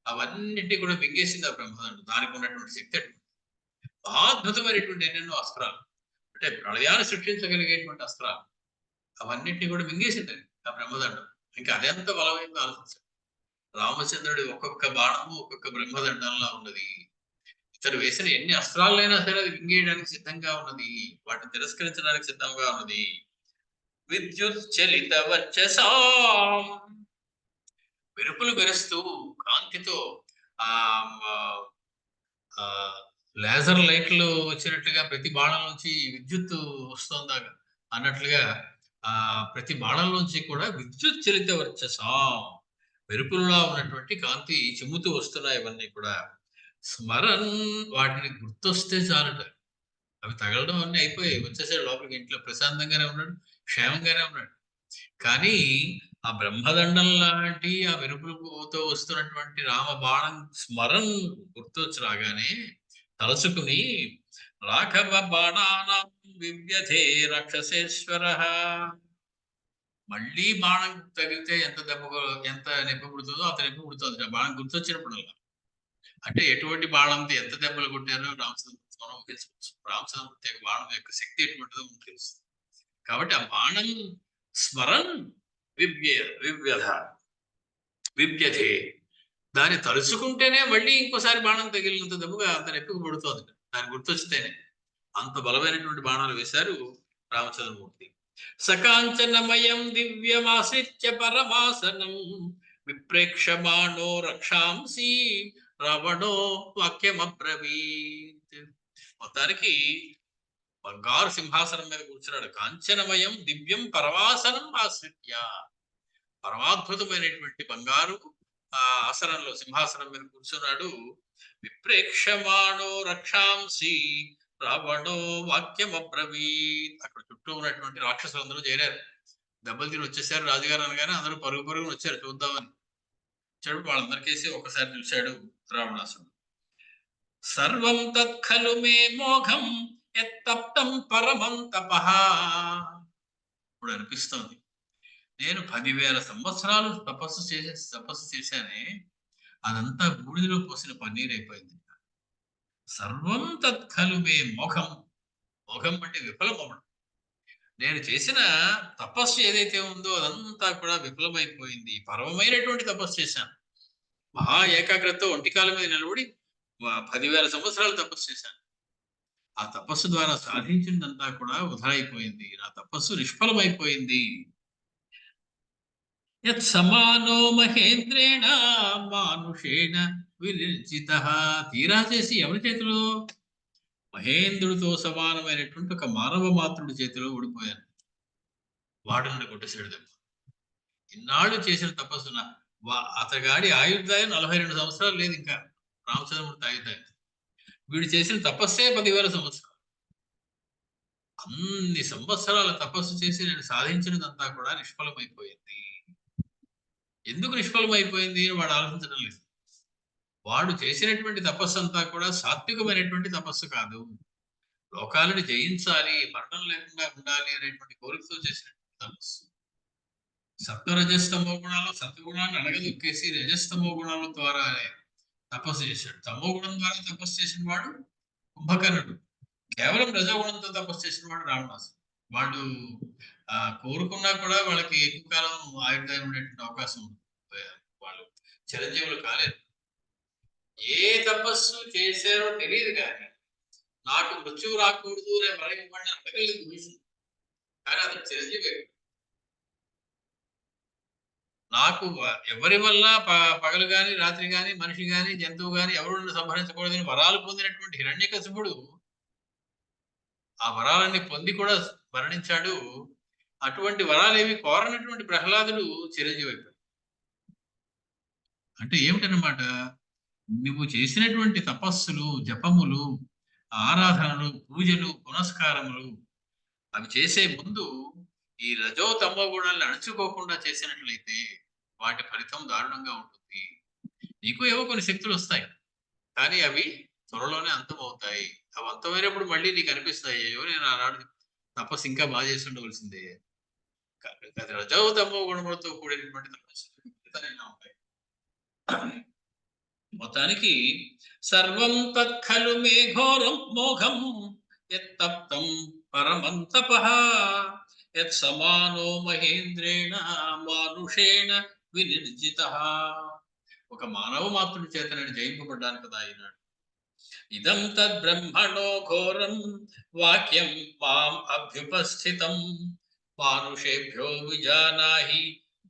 అవన్నింటినీ కూడా మింగేసింది ఆ బ్రహ్మదండం. దానికి ఉన్నటువంటి శక్తి అద్భుతమైనటువంటి ఎన్నెన్నో అస్త్రాలు, అంటే ప్రళయాన్ని సృష్టించగలిగేటువంటి అస్త్రాలు, అవన్నింటినీ కూడా మింగేసింది ఆ బ్రహ్మదండం. ఇంకా అదెంత బలమైందో ఆలోచించాడు. రామచంద్రుడి ఒక్కొక్క బాణము ఒక్కొక్క బ్రహ్మదండంలా ఉన్నది. ఇతడు వేసిన ఎన్ని అస్త్రాలైనా సరే అది మింగేయడానికి సిద్ధంగా ఉన్నది, వాటిని తిరస్కరించడానికి సిద్ధంగా ఉన్నది. విద్యుత్ చలిత వర్చసాం, మెరుపులు మెరుస్తూ కాంతితో లేజర్ లైట్లు వచ్చినట్లుగా ప్రతి బాణం నుంచి విద్యుత్ వస్తుందా అన్నట్లుగా ప్రతి బాణం నుంచి కూడా విద్యుత్ చలిత వర్చసాం, మెరుపులులా ఉన్నటువంటి కాంతి చిమ్ముతూ వస్తున్నాయి. ఇవన్నీ కూడా స్మరన్, వాటిని గుర్తొస్తే చాలట. అవి తగలడం అన్నీ అయిపోయాయి, వచ్చేసాడు లోపలికి, ఇంట్లో ప్రశాంతంగానే ఉన్నాడు, క్షేమంగానే ఉన్నాడు. కానీ ఆ బ్రహ్మదండం లాంటి ఆ మెరుపులతో వస్తున్నటువంటి రామ బాణం స్మరణ గుర్తొచ్చి రాగానే తలచుకుని రాఘవ బాణానాం వివ్యధే రక్షసేశ్వరః, మళ్ళీ బాణం తగిలితే ఎంత నొప్పి పుడుతుందో అంత నొప్పి పుడుతుంది ఆ బాణం గుర్తొచ్చినప్పుడల్లా. అంటే ఎటువంటి బాణంతో ఎంత దెబ్బలు కొట్టారో రామచంద్రమూర్తి తెలుసుకోవచ్చు. రామచంద్రమూర్తి యొక్క బాణం యొక్క శక్తి ఎటువంటిదో మనకు తెలుసు. కాబట్టి ఆ బాణం స్మరన్ వివ్యధే, దాన్ని తలుచుకుంటేనే మళ్ళీ ఇంకోసారి బాణం తగిలినంత దెబ్బగా అంత నొప్పికి పడుతోంది. దాన్ని గుర్తొచ్చితేనే అంత బలమైనటువంటి బాణాలు వేశారు రామచంద్రమూర్తి. సకాంచనమయం దివ్యమాశ్రిత్య పరమాసనం విప్రేక్షమాణో రక్షాంసి రావణో వాక్యమబ్రవీత్. మొత్తానికి బంగారు సింహాసనం మీద కూర్చున్నాడు. కాంచనమయం దివ్యం పరమాసనం ఆశ్రిత్య, పరమాద్భుతమైనటువంటి బంగారు ఆసనంలో సింహాసనం మీద కూర్చున్నాడు. విప్రేక్షమాణో రక్షాంసి రావణో వాక్యమబ్రవీత్. అక్కడ చుట్టూ ఉన్నటువంటి రాక్షసులందరూ చేరారు, దెబ్బలు తిని వచ్చేసారు. రాజుగారు అనగానే అందరూ పరుగు పరుగును వచ్చారు చూద్దామని. వచ్చాడు, వాళ్ళందరికేసి ఒకసారి చూశాడు రావణాసుడు. సర్వం తత్ఖలు మే మోఘం ఎత్తప్తం పరమం తపః. ఇప్పుడు అనిపిస్తోంది, నేను 10,000 సంవత్సరాలు తపస్సు చేశానే, అదంతా బూడిదలో పోసిన పన్నీర్ అయిపోయింది. సర్వం తత్ఖలు మే మోఘం, మోఘం అంటే విఫలమవడం. నేను చేసిన తపస్సు ఏదైతే ఉందో అదంతా కూడా విఫలమైపోయింది. పరమమైనటువంటి తపస్సు చేశాను, మహా ఏకాగ్రతతో ఒంటికాల మీద నిలబడి 10,000 సంవత్సరాలు తపస్సు చేశాను. ఆ తపస్సు ద్వారా సాధించిందంతా కూడా వృధా అయిపోయింది, నా తపస్సు నిష్ఫలమైపోయింది. యత్ సమానో మహేంద్రేణ మానుషేణ వినిర్జితః. తీరా చేసి ఎవరి చేతిలో? మహేంద్రుడితో సమానమైనటువంటి ఒక మానవ మాత్రుడి చేతిలో ఓడిపోయాను. వాడు నన్ను కొట్టేసాడు దెబ్బ. ఇన్నాళ్ళు చేసిన తపస్సున అతగాడి ఆయుర్దాయం 42 సంవత్సరాలు లేదు ఇంకా రామచంద్రమూర్తి ఆయుర్దాయం. వీడు చేసిన తపస్సే 10,000 సంవత్సరాలు. అన్ని సంవత్సరాల తపస్సు చేసి నేను సాధించినదంతా కూడా నిష్ఫలమైపోయింది. ఎందుకు నిష్ఫలమైపోయింది అని వాడు ఆలోచించడం లేదు. వాడు చేసినటువంటి తపస్సు అంతా కూడా సాత్వికమైనటువంటి తపస్సు కాదు, లోకాలను జయించాలి, మరణం లేకుండా ఉండాలి అనేటువంటి కోరికతో చేసినటువంటి తపస్సు. సత్వరజస్తమో గుణాలు సత్వగుణాన్ని అడగదొక్కేసి రజస్తమో గుణాల ద్వారా తపస్సు చేశాడు. తమో గుణం ద్వారా తపస్సు చేసిన వాడు కుంభకర్ణుడు, కేవలం రజోగుణంతో తపస్సు చేసిన వాడు రావణాసు. వాళ్ళు కోరుకున్నా కూడా వాళ్ళకి ఎక్కువ కాలం ఆయుర్దాయం ఉండేటువంటి అవకాశం ఉంది. వాళ్ళు చిరంజీవులు కాలేదు. ఏ తపస్సు చేశారో తెలియదు కానీ నాకు మృత్యువు రాకూడదు నేను వరం ఇవ్వండి అడగలేదు విషయం. కానీ అతను చిరంజీవి. నాకు ఎవరి వల్ల పగలు గాని రాత్రి గాని మనిషి గాని జంతువు గాని ఎవరు సంహరించకూడదని వరాలు పొందినటువంటి హిరణ్యకశిపుడు ఆ వరాలన్నీ పొంది కూడా మరణించాడు. అటువంటి వరాలేవి కోరనటువంటి ప్రహ్లాదుడు చిరంజీవి అయిపోయాడు. అంటే ఏమిటన్నమాట, నువ్వు చేసినటువంటి తపస్సులు, జపములు, ఆరాధనలు, పూజలు, పునస్కారములు అవి చేసే ముందు ఈ రజో తమో గుణాలను అణుచుకోకుండా చేసినట్లయితే వాటి ఫలితం దారుణంగా ఉంటుంది. నీకు ఏవో కొన్ని శక్తులు వస్తాయి, కానీ అవి త్వరలోనే అంతమవుతాయి. అవి అంతమైనప్పుడు మళ్ళీ నీకు అనిపిస్తాయి, అయ్యో నేను ఆనాడు తపస్సు ఇంకా బాగా చేసి ఉండవలసిందే. అది రజో తమో గుణములతో కూడినటువంటి తపస్సు ఉంటాయి. మొత్తానికి సర్వం తత్ఖలు మే ఘోరం మోఘం యత్తప్తం పరమం తపః యత్ సమానో మహేంద్రేణ మానుషేణ వినిర్జితః. ఒక మానవ మాతృడి చేత నేను జయింపబడ్డాను కదా ఈనాడు. ఇదం తద్ బ్రహ్మణో ఘోరం వాక్యం మాం అభ్యుపస్థితం మానుషేభ్యో విజానాహి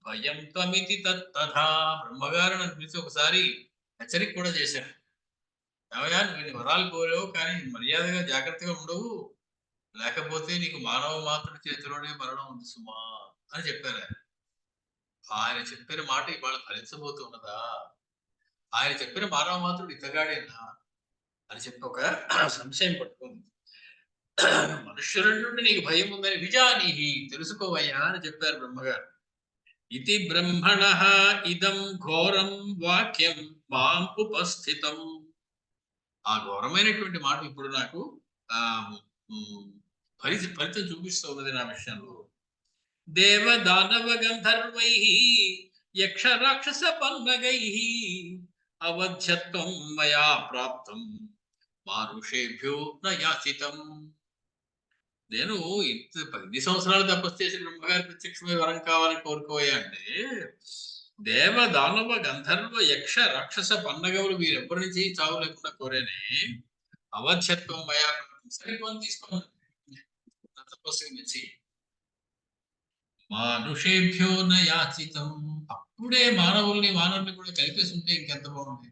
భయం త్వమితి తత్తథా. బ్రహ్మగారు నన్ను పిలిచి ఒకసారి హెచ్చరిక కూడా చేశారు. ఏమయ్యా నువ్వు వరాలు కోరావు కానీ మర్యాదగా జాగ్రత్తగా ఉండవు, లేకపోతే నీకు మానవ మాతృడి చేతిలోనే మరణం ఉంది సుమా అని చెప్పారు. ఆయన చెప్పిన మాట ఇవాళ ఫలించబోతున్నదా? ఆయన చెప్పిన మానవ మాతృడు ఇతగాడేనా అని చెప్పి ఒక సంశయం పట్టుకుంది. మనుష్యులంటే నీకు భయం ఉందని విజానీహి తెలుసుకోవయ్యా అని చెప్పారు బ్రహ్మగారు. ఇది బ్రహ్మణః ఇదం ఘోరం వాక్యం మాం ఉపస్థితం. ఆ ఘోరమైనటువంటి మాట ఇప్పుడు నాకు ఫలితం చూపిస్తూ ఉన్నది నా విషయంలో. దేవ దానవ గంధర్వై యక్ష రాక్షస పన్నగై అవధ్యత్వం మయా ప్రాప్తం మానుషేభ్యో న యాచితం. నేను ఇంత 10 సంవత్సరాలు తపస్సు చేసి బ్రహ్మగారి ప్రత్యక్షమై వరం కావాలని కోరుకోయా అంటే, దేవ దానవ గంధర్వ యక్ష రాక్షస పన్నగవులు వీరెప్పటి నుంచి చావు లేకుండా కోరేనే అవధ్యత్వం మయా ప్రాప్తం. సరిపోని తీసుకోండి తపస్సు నుంచి. మానుషేభ్యో న యాచితం. అప్పుడే మానవుల్ని కూడా కలిపేసి ఉంటే ఇంకెంత బాగుంది.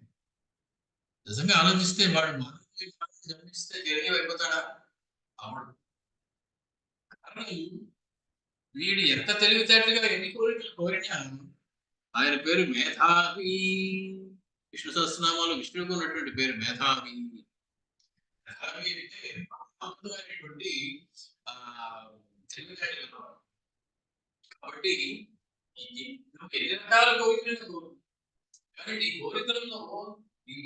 నిజంగా ఆలోచిస్తే వాడు మానవుల్ని జన్మిస్తే అయిపోతాడా? అవును. కారణం వీడు ఎంత తెలివితేటలుగా ఎన్ని కోరికలు కోరినా ఆయన పేరు మేధావి. విష్ణు సహస్రనామాలు విష్ణువుకు ఉన్నటువంటి పేరు మేధావి. మేధావి అంటే అద్భుతమైనటువంటి తెలివితేటలు. కాబట్టి ఎన్ని రకాల కోరికలు కానీ నీ కోరికలలో ఈ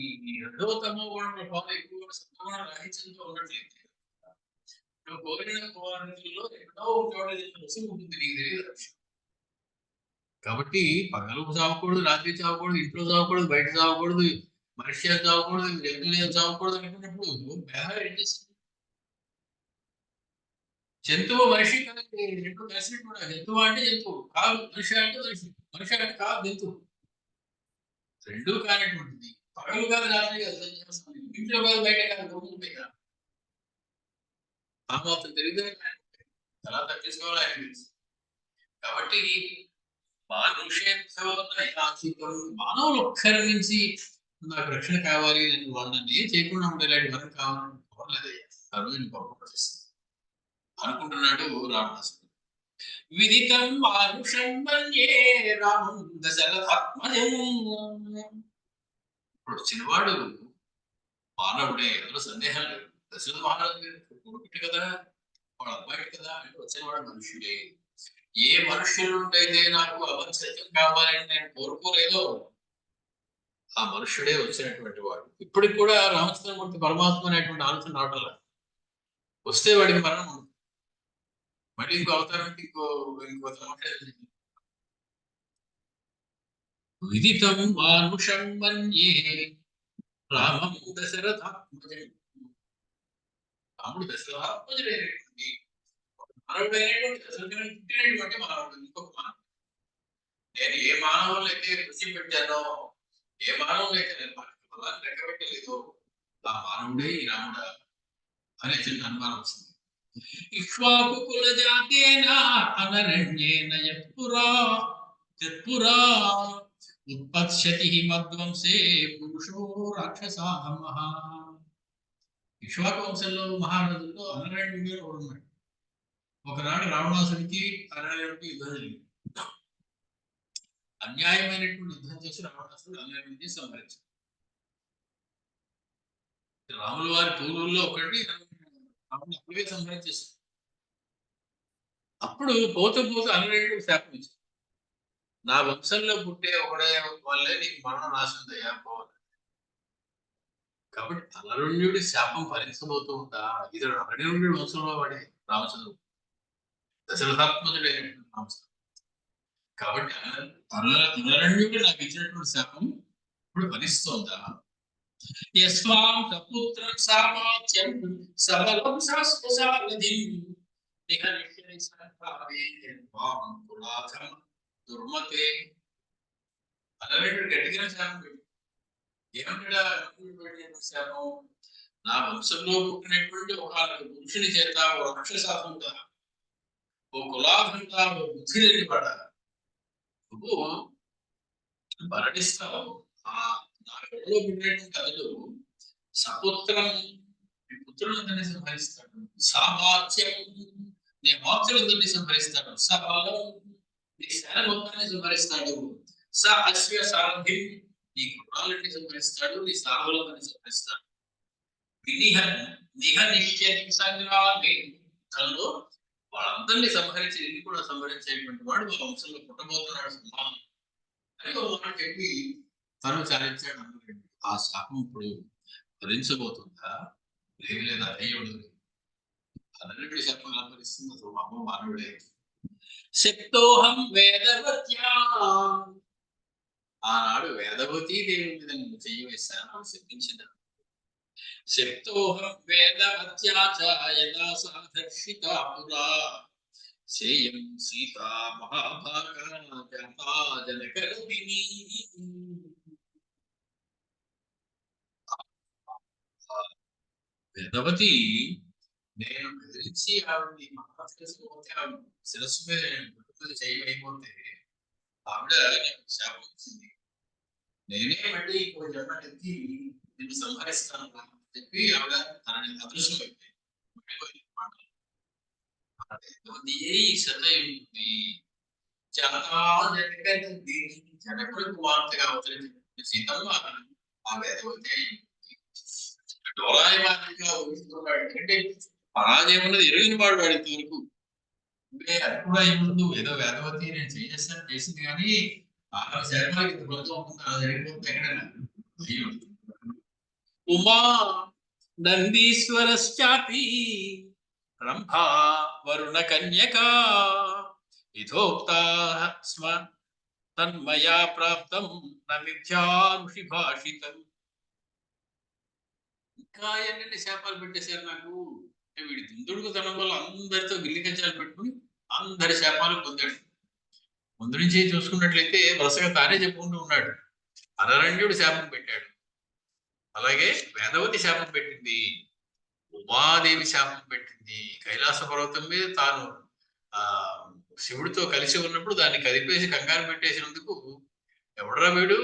రెండవ తమో గుణంలో బాగా ఎక్కువ సత్వగుణ రాహిత్యంతో ఉన్నట్లయితే నువ్వు కోరిన కోరికలలో ఎక్కడో చోట రుచి ఉంటుంది, నీకు తెలియదు. కాబట్టి పగలు చావకూడదు, రాత్రి చావకూడదు, ఇంట్లో చావకూడదు, బయట చావకూడదు, మనిషి చావకూడదు, జంతువులు చావకూడదు అనుకున్నప్పుడు బేహార్ ఏం చేస్తుంది? జంతువు మనిషి రెండు కలిసి కూడా జంతువు అంటే జంతువు కాదు, మనిషి అంటే మనిషి, మనిషి అంటే కాదు జంతువు. రెండూ కానటువంటిది పగలు కాదు రాత్రి కాదు, ఇంట్లో కాదు బయట కాదు, రోజు ఉంటాయి కదా. ఆ మాత్రం తెలియదు ఎలా తప్పించుకోవాలి ఆయన తెలుసు. కాబట్టి మానవులు ఒక్కరి నుంచి నాకు రక్షణ కావాలి అని వాళ్ళని ఏం చేయకుండా ఉండేలాంటి వరం కావాలని కోరలేదయ్యా. ఆ రోజు చేస్తాను అనుకుంటున్నాడు రావణాసుడు. విదితం మానుషం మన్యే రామం దశరథాత్మజం. ఇప్పుడు చిన్నవాడు మానవుడే, అందులో సందేహం లేదు. దశరథ మహారాజు కొడుకుటి కదా, వాడు అబ్బాయి కదా అంటే వచ్చినవాడు మనుషుడే. ఏ మనుష్యుల నుండి అయితే నాకు అవసరం కావాలని నేను కోరుకోలేదో ఆ మనుష్యుడే వచ్చినటువంటి వాడు. ఇప్పటికి కూడా రామచంద్రమూర్తి పరమాత్మ అనేటువంటి ఆలోచన రావడం లేదు. వస్తే వాడికి మరణం ఉంది, మళ్ళీ ఇంకో అవతారానికి ఇంకో మాట్లాడేది. విదితం మానుషం మన్యే రామం దశరథాత్మజం. రాముడు దశరథాత్మజుడైనటువంటి మానవుడైనటువంటి దశరథుని పుట్టినటువంటి మానవుడు, ఇంకొక మానవుడు. నేను ఏ మానవులు అయితే కృషి పెట్టానో, ఏ మానవులు అయితే నేను పొలాన్ని లెక్క పెట్టలేదు, ఆ మానవుడే ఈ రాముడా అనే చిన్న అనుమానం వస్తుంది. ఇక్ష్వాకుకుల జాతేన అనరణ్యేన యత్పురా ఉత్పత్స్యతి మద్వంశే పురుషో రాక్షసాహమః. ఇక్ష్వాకు వంశంలో మహారాజుల్లో అనరణ్యుడు ఒకడు ఉన్నాడు. ఒకనాడు రావణాసుడికి అనరణ్యుడికి యుద్ధం జరిగింది. అన్యాయమైనటువంటి యుద్ధం చేసి రావణాసుడు అనరణ్యుడిని సంహరించాడు. రాముల వారి పూర్వుల్లో ఒకటి రాముడు అప్పుడే సంహరించేశాడు. అప్పుడు పోతూ అనరణ్యుడికి శాపం ఇచ్చాడు. నా వంశంలో పుట్టే ఒకడే వల్లే నీకు మరణం నాశనదయ్యా పోవాలి. కాబట్టి అనరణ్యుడి శాపం భరించబోతూ ఉంటా. ఇది అనరణ్యుడి వంశంలో వాడే రామచంద్రుడు, దశరథాత్మజుడైనటువంటి రామచంద్రుడు. కాబట్టి అనరణ్యుడు నాకు ఇచ్చినటువంటి శాపం ఇప్పుడు భరిస్తోందా? యస్వాం సపుత్రం సామాత్యం సబలం శాశ్వసారథిం ఇహ నిశ్చయ సంభావే యద్వాం కులాథం దుర్మతే. అనరణ్యుడు గట్టిగా శాపం పెట్టు. ఏమంటాడా శాపం? నా వంశంలో పుట్టినటువంటి ఒక పురుషుని చేత ఓ రాక్షసాధంగా, ఓ కులాధంగా, ఓ బుద్ధి లేని వాడ నువ్వు మరణిస్తావు. నా కడుపులో పుట్టినటువంటి కథలు సపుత్రం, నీ పుత్రులందరినీ సంహరిస్తాడు. సామాత్యం, నీ మాతృలందరినీ సంహరిస్తాడు. సబలం, నీ సేన మొత్తాన్ని సంహరిస్తాడు. స అశ్వ సారథి, నీ గుణాలన్నీ సంహరిస్తాడు. నీ సాధువులందరినీ సంహరిస్తాడు. సంగ్రామంలో వాళ్ళందరినీ సంహరించి నిన్ను కూడా సంహరించేటువంటి వాడు వాళ్ళ వంశంలో పుట్టబోతున్నాడు సంభావన అని ఒక మాట చెప్పి తను చాలించాడు. ఆ శాపం ఇప్పుడు భరించబోతుందా? లేదా అయ్యుడు అనరుడి శాపం ఎలా భరిస్తుంది? అసలు మా అమ్మ మానవుడే. శక్తోహం వేదవత్యా, ఆనాడు వేదవతీ దేవి మీద నేను చెయ్యి వేశాను, శక్తించిన. శక్తోహం వేదవత్యా చ యదా సాదర్శితా పురా సేయం సీతా మహాభాగా జాతా జనకరదిని. వేదవతి నేను బెదిరించి ఆవిడ మహాశిరస్సుపోతే, ఆవిడ శిరస్సు మీద చేయి అయిపోతే ఆవిడ శాపం ఇచ్చింది. నేనే మళ్ళీ ఇంకో జన్మ ఎత్తి నిన్ను సంహరిస్తాను అని చెప్పి ఆవిడ తనని అదృష్టం అయిపోయింది. శతయుంది జనకుడు కుమార్తెగా అవతరించిన సీతమ్మ ఆ వేదవతి డోలాయమానిగా ఊహిస్తున్నాడు. ఎందుకంటే పరాజయం ఉన్నది ఎరుగిన వాడు వాడి ఇంతవరకు. అది కూడా ముందు ఏదో వేదవతి నేను చేసేస్తాను చేసింది, కానీ ఆ శరీరానికి ఇంత బలం ఉంటుంది, అలా జరిగిపోతే ఎక్కడైనా ఉమా నందీశ్వరశ్చాపి రంభా వరుణ కన్యకా ఇథోక్తా స్మ తన్మయా ప్రాప్తం న మిథ్యా ఋషి భాషితం. ఇంకా ఎన్ని శాపాలు పెట్టేశారు నాకు. వీడి దుందుడుకు తనం వల్ల అందరితో గిల్లి కంచాలు పెట్టుకుని అందరి శాపాలు పొందాడు. ముందు నుంచి చూసుకున్నట్లయితే వరుసగా తానే చెప్పుకుంటూ ఉన్నాడు. అనరణ్యుడు శాపం పెట్టాడు, అలాగే వేదవతి శాపం పెట్టింది, ఉమాదేవి శాపం పెట్టింది. కైలాస పర్వతం మీద తాను శివుడితో కలిసి ఉన్నప్పుడు దాన్ని కదిపేసి కంగారు పెట్టేసినందుకు ఎవడరా వీడు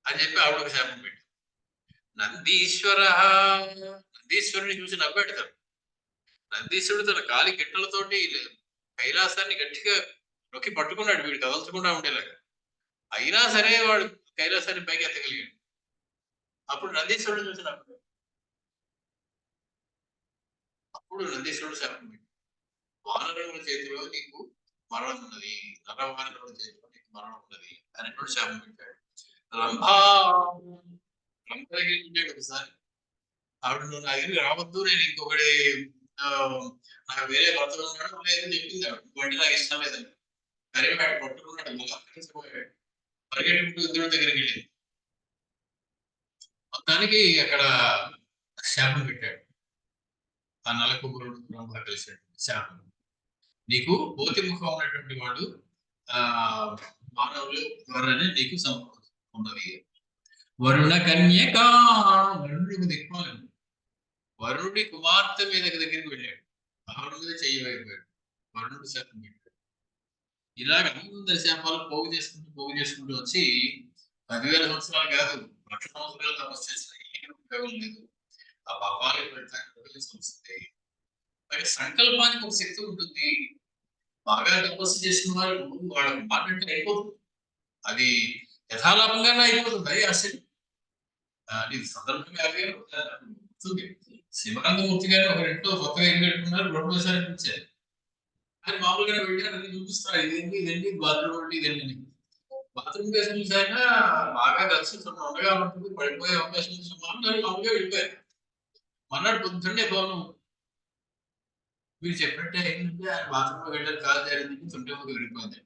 అని చెప్పి ఆవిడకు శాపం పెట్టింది. నందీశ్వరుని చూసి నవ్వాడు. నందీశ్వరుడు తన కాలి గిట్టలతోటి కైలాసాన్ని గట్టిగా నొక్కి పట్టుకున్నాడు వీడు కదల్చకుండా ఉండేలాగా. అయినా సరే వాడు కైలాసాన్ని పైకి ఎత్తగలిగాడు. అప్పుడు నందీశ్వరుడు చూసి నవ్వాడు. అప్పుడు నందీశ్వరుడు శాపం పెట్టాడు. వానరుల చేతిలో నీకు మరణం ఉన్నది, నరవానరుల చేతిలో నీకు మరణం ఉన్నది అనేటువంటి శాపం పెట్టాడు. రంభ దగ్గర ఒకసారి ఆవిడ నువ్వు నా దగ్గరికి రావద్దు, నేను ఇంకొకటి నాకు వేరే భర్తలు ఉన్నాడు లేదని చెప్పింది. ఆవిడ వంటి నాకు ఇష్టం లేదని కరివేపాడు పట్టుకున్నాడు, మళ్ళీ పరిగెట్టుకుంటూ ఇద్దరు దగ్గరికి వెళ్ళింది. మొత్తానికి అక్కడ శాపం పెట్టాడు. ఆ నలకుబరుడు బ్రహ్మ కలిసినటువంటి శాపం. నీకు కోతి ముఖం ఉన్నటువంటి వాడు ఆ మానవులు ద్వారానే నీకు ఉన్నది. వరుణ కన్యక, వరుణుడికి దిక్మాలను, వరుణుడి కుమార్తె మీద దగ్గరికి వెళ్ళాడు, ఆవిడ మీద చెయ్యబోయాడు, వరుణుడు శాపం పెట్టాడు. ఇలాగ అందరి శాపాలు పోగు చేసుకుంటూ వచ్చి 10,000 సంవత్సరాలు కాదు, 1,00,000 సంవత్సరాలు తపస్సు చేసిన ఏం ఉపయోగం లేదు. ఆ పాపాలకు వెళ్ళడానికి వస్తుంది. మరి సంకల్పానికి ఒక శక్తి ఉంటుంది. బాగా తపస్సు చేసిన వారు వాళ్ళ మాట అంటే అయిపోతుంది, అది యథాలాపంగానే అయిపోతుంది. అది అసలు ఇది సందర్భంగా గుర్తుంది. శివానందమూర్తి గారు ఒక ఇంట్లో కొత్తగా ఏం పెట్టుకున్నారు, రెండోసారి చూపించారు. ఆయన మామూలుగా వెళ్ళారు, అన్ని చూపిస్తారు, ఇదేంటి బాత్రూమ్ అండి, ఇదేంటి బాత్రూమ్ కేసు చూసాక బాగా ఖర్చు ఉండగా ఉంటుంది, పడిపోయే అవకాశం మామూలుగా వెళ్ళిపోయారు. మన్నాడు పొద్దున్నే భవనం మీరు చెప్పినట్టే ఏంటంటే ఆయన బాత్రూమ్ వెళ్ళారు, కాలు జరిగింది, తుంటే వెళ్ళిపోయింది.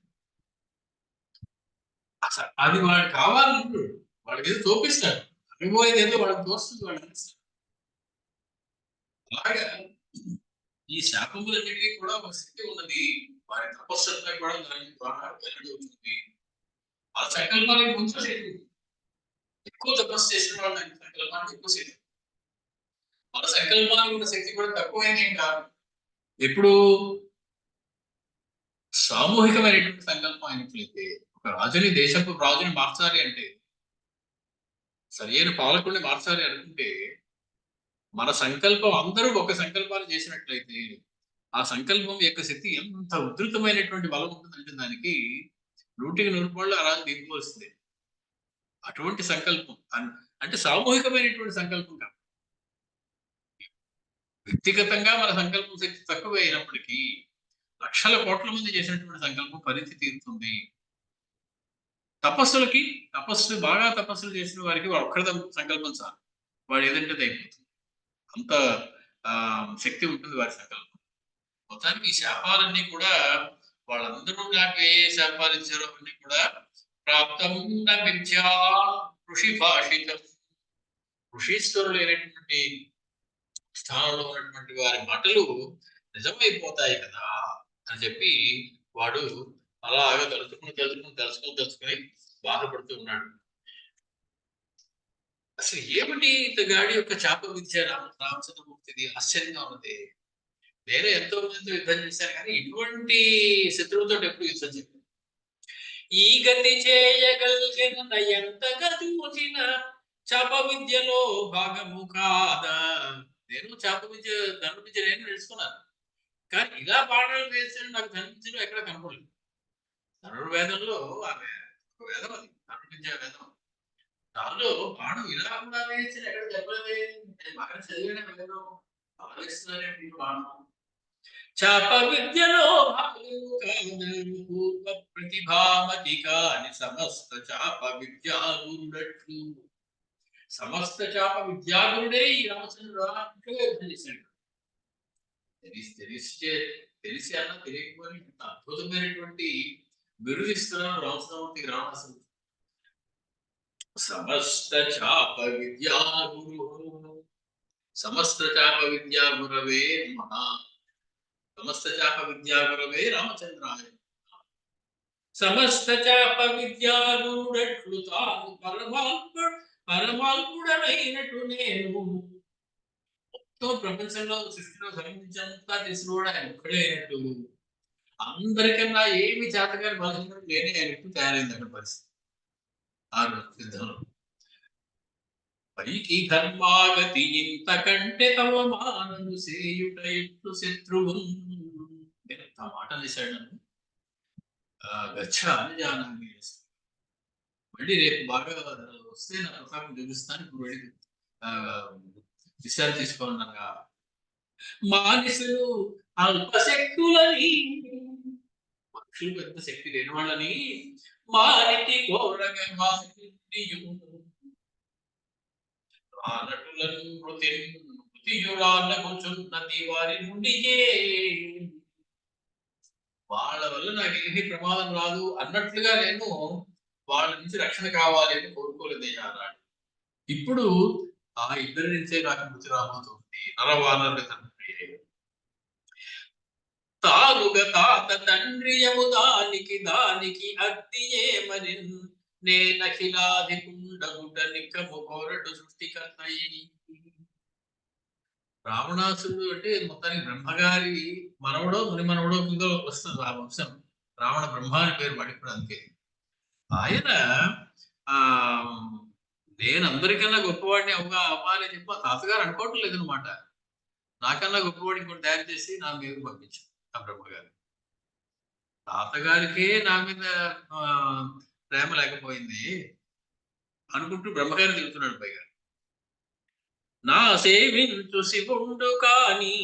అసలు అది వాడు కావాలంటాడు, వాడికి ఏదో చూపిస్తాడు, అడిగిపోయేది ఏదో వాళ్ళకి తోస్తుంది, వాళ్ళు అనిపిస్తారు. అలాగా ఈ శాపములన్నిటికీ కూడా ఒక శక్తి ఉన్నది. వారి తపస్సు అంతా కూడా దాని ద్వారా వెల్లడవుతుంది. ఆ సంకల్పానికి కొంచెం శక్తి, ఎక్కువ తపస్సు చేసిన వాళ్ళు సంకల్పానికి ఎక్కువ శక్తి, మన సంకల్పానికి ఉన్న శక్తి కూడా తక్కువైంది ఏం కాదు. ఎప్పుడు సామూహికమైనటువంటి సంకల్పం అయినట్లయితే, ఒక రాజుని, దేశపు రాజుని మార్చాలి అంటే, సరైన పాలకుడిని మార్చాలి అనుకుంటే, మన సంకల్పం అందరూ ఒక సంకల్పాన్ని చేసినట్లయితే ఆ సంకల్పం యొక్క శక్తి ఎంత ఉధృతమైనటువంటి బలం ఉంటుందంటే దానికి 100కి 100 ఆ రాజు దిగిపోవలసిందే. అటువంటి సంకల్పం అంటే సామూహికమైనటువంటి సంకల్పం కాదు. వ్యక్తిగతంగా మన సంకల్పం శక్తి తక్కువ అయినప్పటికీ లక్షల కోట్ల మంది చేసినటువంటి సంకల్పం పరిస్థితి తీరుతుంది. బాగా తపస్సులు చేసిన వారికి వాడు ఒక్కడి సంకల్పం చాలు, వాడు ఏదంటే అయిపోతుంది. అంత శక్తి ఉంటుంది వారి సంకల్పం. మొత్తానికి ఈ శాపాలన్నీ కూడా వాళ్ళందరూ నాకు ఏ శాపాలు ఇచ్చారో అన్ని కూడా ప్రాప్తం విద్యా ఋషి భాషితం, ఋషీశ్వరులైనటువంటి స్థానంలో ఉన్నటువంటి వారి మాటలు నిజమైపోతాయి కదా అని చెప్పి వాడు అలాగా తలుచుకొని బాధపడుతూ ఉన్నాడు. అసలు ఏమిటి ఇంతగాడి యొక్క చాప విద్య రామచంద్రమూర్తిది ఆశ్చర్యంగా ఉన్నది. నేను ఎంతో మందితో యుద్ధం చేశాను కానీ ఇటువంటి శత్రువుతో ఎప్పుడు యుద్ధం చేయలేదు. ఈ గతి చేయగలిగిన ఎంతగా చూసిన చాప విద్యలో భాగము కాదా. నేను చాప విద్య, ధను విద్య నేను నేర్చుకున్నాను, కానీ ఇలా బాణాలు వేసాడు నాకు ధనుర్విద్యలో ఎక్కడ కనపడలేదు. ధనుర్వేదంలో ఆమె వేదం, అది ధనుర్విద్య వేదం, దానిలో బాణం ఇలా కూడా వేసి ఎక్కడ చెప్పలేదు. నేను బాగా చదివిన వేదం ఆలోచిస్తున్నానే బాణం. చాప విద్యలో పూర్వ ప్రతిభామతి కాని సమస్త చాప విద్యాగురుడట్లు. సమస్త చాప విద్యాగురుడే ఈ రామచంద్రుడు చేశాడు. తెలిసి అన్న తెలియకపోయి అద్భుతమైనటువంటి బిరుదిస్తున్నాను రామచంద్రమూర్తికి రామదాసు. సమస్త చాప విద్యాగురు, సమస్త చాప విద్యాగురవే మహా, సమస్త చాప విద్యాగురవే రామచంద్రాయ. సమస్త చాప విద్యాగురుడట్లు తాను పరమాత్ముడనైనట్టు నేను. మొత్తం ప్రపంచంలో సృష్టిలో సంబంధించినంతా తెలిసిన కూడా ఆయన ఒక్కడే అయినట్టు, అందరికన్నా ఏమి చేతగాని బలహీనత నేనే అయినట్టు తయారైంది అక్కడ పరిస్థితి ఆ యుద్ధంలో. పైకి ధర్మాగతి ఇంతకంటే అవమానము సేయుట ఎట్లు శత్రువు. ఎంత మాట చేశాడు నన్ను. గచ్చ అని జానాన్ని మళ్ళీ రేపు బాగా వస్తే నా ప్రతాపం చూపిస్తాను. ఇప్పుడు వెళ్ళి విషయాలు తీసుకోనున్నాగా. మానసులు అల్పశక్తులని, మనుషులు ఎంత శక్తి లేని వాళ్ళని మానిటి ఘోరగా వారి నుండి వాళ్ళ వల్ల నాకు ఏమీ ప్రమాదం రాదు అన్నట్లుగా నేను వాళ్ళ నుంచి రక్షణ కావాలి అని కోరుకోలేదు అన్నాడు. ఇప్పుడు ఆ ఇద్దరి నుంచే నాకు మృతి రాబోతుంది. నరవానరుల తండ్రి తానుగ తాత తండ్రియము దానికి దానికి అగ్ని ఏమని నేనఖిలాది కుండగుట నిక్కము కోరడు సృష్టికర్తయి. రావణాసురుడు అంటే మొత్తానికి బ్రహ్మగారి మనవడో ముని మనవడో కింద వస్తుంది ఆ వంశం. రావణ బ్రహ్మ అని పేరు పడిప్పుడు అంతే. ఆయన ఆ నేను అందరికన్నా గొప్పవాడిని అవ్వాలి అని చెప్పి మా తాతగారు అనుకోవటం లేదనమాట. నాకన్నా గొప్పవాడిని ఇంకోటి తయారు చేసి నా మీద పంపించారు ఆ బ్రహ్మగారు. తాతగారికే నా మీద ఆ ప్రేమ లేకపోయింది అనుకుంటూ బ్రహ్మగారిని తిరుగుతున్నాడు పైగా. నా సేవించు శివుండు కాని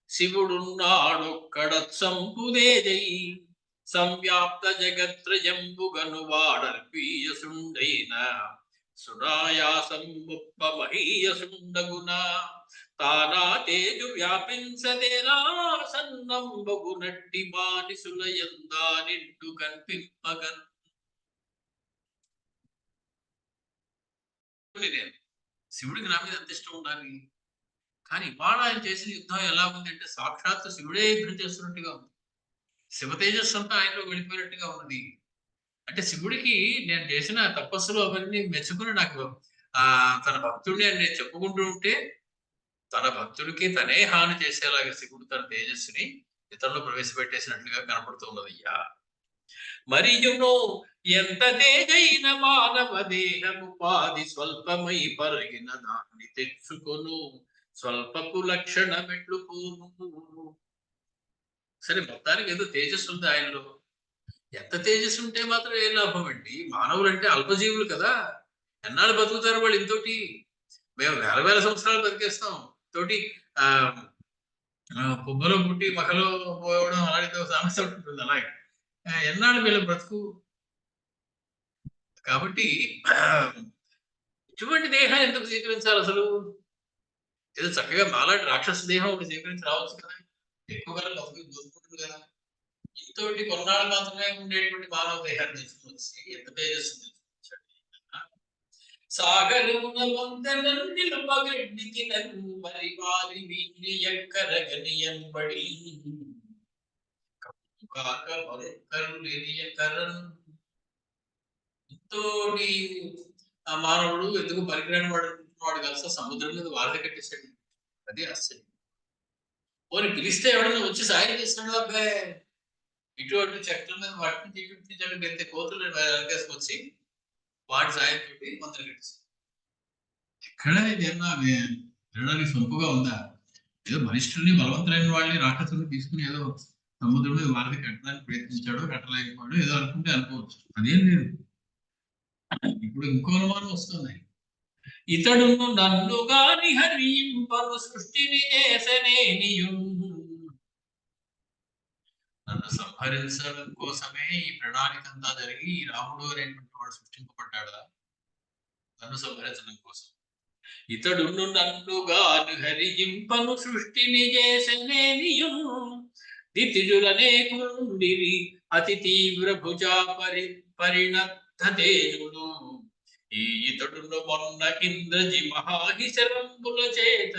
శివుడున్నాడొక్కడ సంపుదేజై సంవ్యాప్త జగత్రయంబుగను వాడల్పీయసుండైన సునాయాసం ముప్ప మహీయసుండగున తానా తేజు వ్యాపించదేలా సన్నంబగునట్టి మానిసుల యందా నిండు కనిపింపగన్. శివుడికి నా మీద ఎంత ఇష్టం ఉండాలి, కానీ ఇవాళ ఆయన చేసిన యుద్ధం ఎలా ఉంది అంటే సాక్షాత్తు శివుడే యుద్ధం చేస్తున్నట్టుగా ఉంది. శివ తేజస్సు అంతా ఆయనలో వెళ్ళిపోయినట్టుగా ఉన్నది. అంటే శివుడికి నేను చేసిన తపస్సులు అవన్నీ మెచ్చుకుని నాకు తన భక్తుడిని అని నేను చెప్పుకుంటూ ఉంటే తన భక్తుడికి తనే హాని చేసేలాగా శివుడు తన తేజస్సుని ఇతరులు ప్రవేశపెట్టేసినట్లుగా కనపడుతున్నదయ్యా. మరియును ఎంత తేజైన మానవ దేహముపాది స్వల్పమై పరగిన దాన్ని తెచ్చుకొను స్వల్పపు లక్షణమెట్లు పోను. సరే మొత్తానికి ఏదో తేజస్సు ఉంది ఆయనలో. ఎంత తేజస్సు ఉంటే మాత్రం ఏ లాభం అండి? మానవులు అంటే అల్పజీవులు కదా, ఎన్నాళ్ళు బతుకుతారు వాళ్ళు ఇంతోటి? మేము వేల వేల సంవత్సరాలు బతికేస్తాం తోటి. ఆ పుబ్బలో పుట్టి మకలో పోవడం అలాంటి సమస్య ఉంటుంది. అలాగే ఎన్నాళ్ళు వీళ్ళ బ్రతుకు? కాబట్టి ఇటువంటి దేహం ఎందుకు స్వీకరించాలి అసలు? ఏదో చక్కగా మాలాంటి రాక్షస దేహం ఒకటి స్వీకరించి రావచ్చు కదా, ఎక్కువ కాలం బతుకుంటుంది కదా. ఇంతోటి కొన్నాళ్ళు మాత్రమే ఉండేటువంటి మానవ దేహాన్ని తీసుకుని వచ్చి ఎంత తేజస్సు సాగరమున వందనం నిలుపగడ్డికి మరి వారి వీణి ఎక్కరగనియంబడి కాక మరొక్కరు లేనియకరన్. ఇంతోటి ఆ మానవుడు ఎందుకు పరికరాన్ని వాడు కలిసి సముద్రం మీద వారధి కట్టేశాడు. అది ఆశ్చర్యం. పోనీ పిలిస్తే ఎవడన్నా వచ్చి సాయం చేస్తున్నాడు అబ్బాయి. ఇటువంటి చెట్ల మీద వాటిని చెట్టు గెలితే కోతులు వెనకేసుకొచ్చి వాటి సాయంతో మంత్రం కట్టేశాడు. ఎక్కడ ఇదేమన్నా వినడానికి సొంపుగా ఉందా? ఏదో మనిషిని బలవంతులైన వాళ్ళని రాక్షసుని తీసుకుని ఏదో సముద్రం మీద వారధి కట్టడానికి ప్రయత్నించాడు, కట్టలేకపోయాడు, ఏదో అనుకుంటే అనుకోవచ్చు. అదేం లేదు. ఇప్పుడు ఇంకో అనుమానం వస్తుంది. ఇతడును నన్ను గాని హరింపను సృష్టిని చేసనేనియు. నన్ను సంహరించడం కోసమే ఈ ప్రణాళిక అంతా జరిగి ఈ రాముడు అనేటువంటి వాడు సృష్టింపబడ్డాడా నన్ను సంహరించడం కోసం? ఇతడును నన్ను గాని హరింపను సృష్టిని చేసనేనియు. దితిజులనేకుండిరి అతి తీవ్ర భుజా పరిణత తేజులు. ఈ ఇతడును మొన్న ఇంద్రజి మహాహిశరంబుల చేత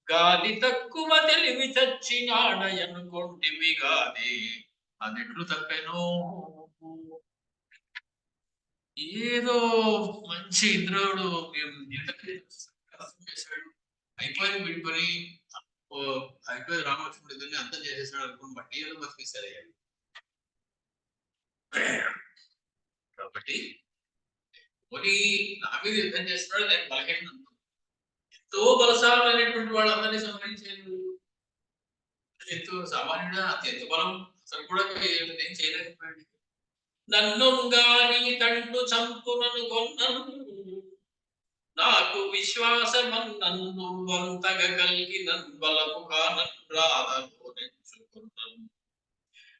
గాలి తక్కువ తెలివి చచ్చినాడయనుకొంటివి గాదే అదెట్లు తప్పెనో. ఏదో మంచి ఇంద్రుడు చేశాడు, అయిపోయింది విడిపని అయిపోయి రామలక్ష్మణుడు ఇద్దరిని అంతం చేసేసాడు అనుకుని బట్టి ఏదో బతికేశారు. కాబట్టి పోనీ నా మీద యుద్ధం చేస్తున్నాడు, నేను బలహీన ఎంతో బలశాలైనటువంటి వాళ్ళందరినీ సంహరించారు. ఎంతో సామాన్యుడా అత్యంత బలం అసలు కూడా నేను చేయలేకపోయాడు. నన్ను గాని తండ్రు చంపునను కొన్నను నాకు విశ్వాసమన్నన్ను వంతగ కలిగిన బలము కానరాదనుకున్నాను.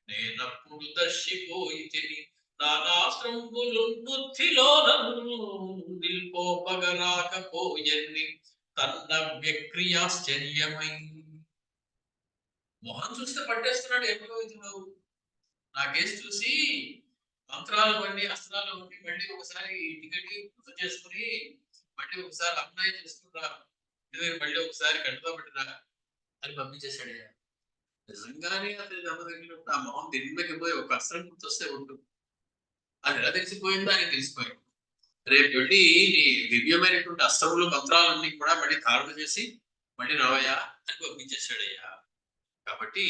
నేనప్పుడు దర్శిపోయి తిని నానాశ్రంబులు బుద్ధిలో నిల్పోపగరాకపోయన్ని తన్న వ్యక్రియాశ్చర్యమై. మొహం చూస్తే పట్టేస్తున్నాడు ఎప్పుడో. నా కేసు చూసి మంత్రాలు వండి అస్త్రాలు వండి మళ్ళీ ఒకసారి ఇంటికటి గుర్తు చేసుకుని మళ్ళీ ఒకసారి అమ్మాయి చేసుకుంటా మళ్ళీ ఒకసారి కంటితో పెట్టినా అని పంపించేశాడు. నిజంగానే అతని దెబ్బ తగిలినప్పుడు ఆ మొహం దిమ్మకిపోయి ఒక అస్త్రం గుర్తొస్తే ఉంటుంది. అది ఎలా తెలిసిపోయిందో ఆయన తెలిసిపోయింది. రేపు వెళ్ళి నీ దివ్యమైనటువంటి అస్త్రములు మంత్రాలన్నీ కూడా మళ్ళీ ధారణ చేసి మళ్ళీ రావయ్యా అని పంపించేశాడయ్యా. కాబట్టి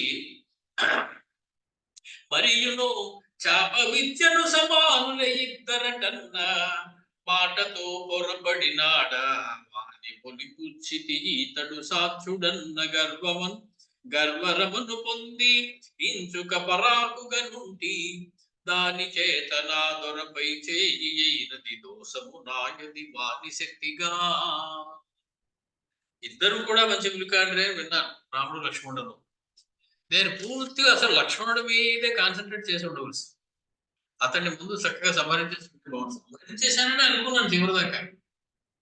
మరియును చాప విద్యను సమానుల ఇద్దరటన్నా మాటతో పొరబడినాడ వాని పొలిపుచ్చితి ఈతడు సాక్షుడన్న గర్వరమును పొంది ఇంచుక పరాకుగా నుండి దాని చేత నా దొరపై చేయి అయినది దోషము నాయది వాని శక్తిగా. ఇద్దరు కూడా మంచి పులికాండ్రే విన్నాను, రాముడు లక్ష్మణుడు. నేను పూర్తిగా అసలు లక్ష్మణుడి మీదే కాన్సన్ట్రేట్ చేసి ఉండవలసి, అతన్ని ముందు చక్కగా సంహరించేసానని అనుకున్నాను చివరిదాకా.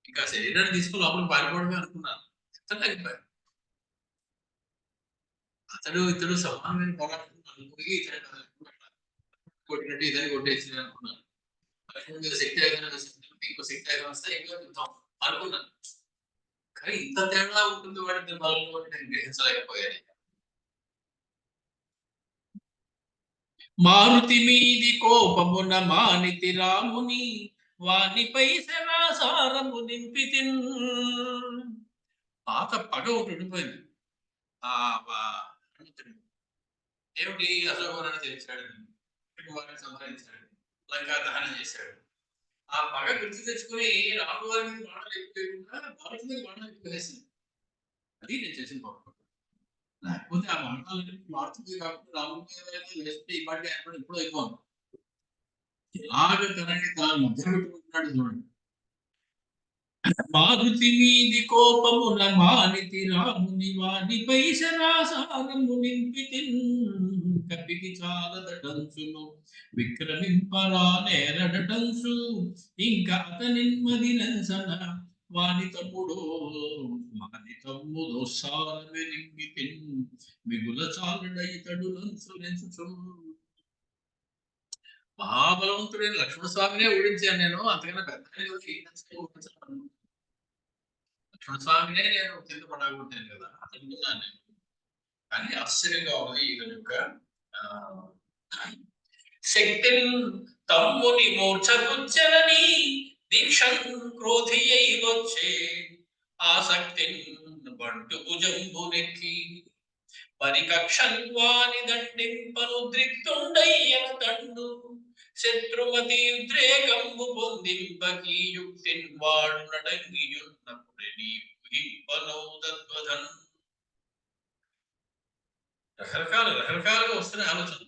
ఇంకా శరీరాన్ని తీసుకుని లోపలికి పారిపోవడమే అనుకున్నాను. అతడు ఇతడు సమానమైన పోరాడుతున్నాను అనుకుని కొట్టినట్టు ఇతని కొట్టేసి అనుకున్నాను. లక్ష్మణుడి మీద శక్తి ఆగన ఇంకో శక్తి ఆగన వస్తే ఇంకా యుద్ధం అనుకున్నాను. కానీ ఇంత తేడా ఉంటుంది వాడికి బలంలో నేను గ్రహించలేకపోయాను. మారుతి మీది కోపమున మానితి రాముని వానిపై శరాసారము నింపితి. పాత పగ ఒకటి ఉండిపోయింది. ఏమిటి అశోకవనాన్ని తెలిసాడు, వారిని సంహరించాడు, లంకా దహనం చేశాడు. ఆ పగ గుర్తు తెచ్చుకుని రాముడు వారి మీద బాణాలు ఎక్కువకుండా భారత మీద బాణాలు ఎక్కువ వేసింది. అది నేను చేసిన పాపం. లేకపోతే ఆ బాణాలు మారుతుంది కాకుండా రాముడి మీద వేస్తే ఈ పాటి ఆయన ఎప్పుడో అయిపోను. ఎలాగ తనని తాను మధ్య పెట్టుకుంటున్నాడు చూడండి. మారుతి మీది కోపమున మానితి రాముని వానిపై శరాసారము నింపితి. కపికి చాలదటంచును విక్రమింపరా నేరడటంచు ఇంకా అతనిన్మది నంసన వాని తమ్ముడు సారమే నింపితి. మిగుల చాలుడైతడు నంచు. మహాబలవంతుడైన లక్ష్మణ స్వామినే ఓడించాను నేను, అంతకన్నా పెద్ద లక్ష్మణ స్వామినే నేను కింద పడగొట్టాను కదా అనుకున్నాను నేను. కానీ ఆశ్చర్యంగా ఉంది ఇతని యొక్క శక్తిని తమ్ముని మూర్ఛపుచ్చలని దీక్ష క్రోధి అయి వచ్చే ఆసక్తిని బంటు భుజంబునెక్కి పరికక్షన్ వాని దండింపను ద్రిక్తుండయ్యన తండు శత్రుమతి ఉద్రేకంబు పొందింపకి యుక్తిన్ వాడు నడంగియున్నప్పుడే నీపనౌదద్వధన్. రకరకాలుగా వస్తున్న ఆలోచన.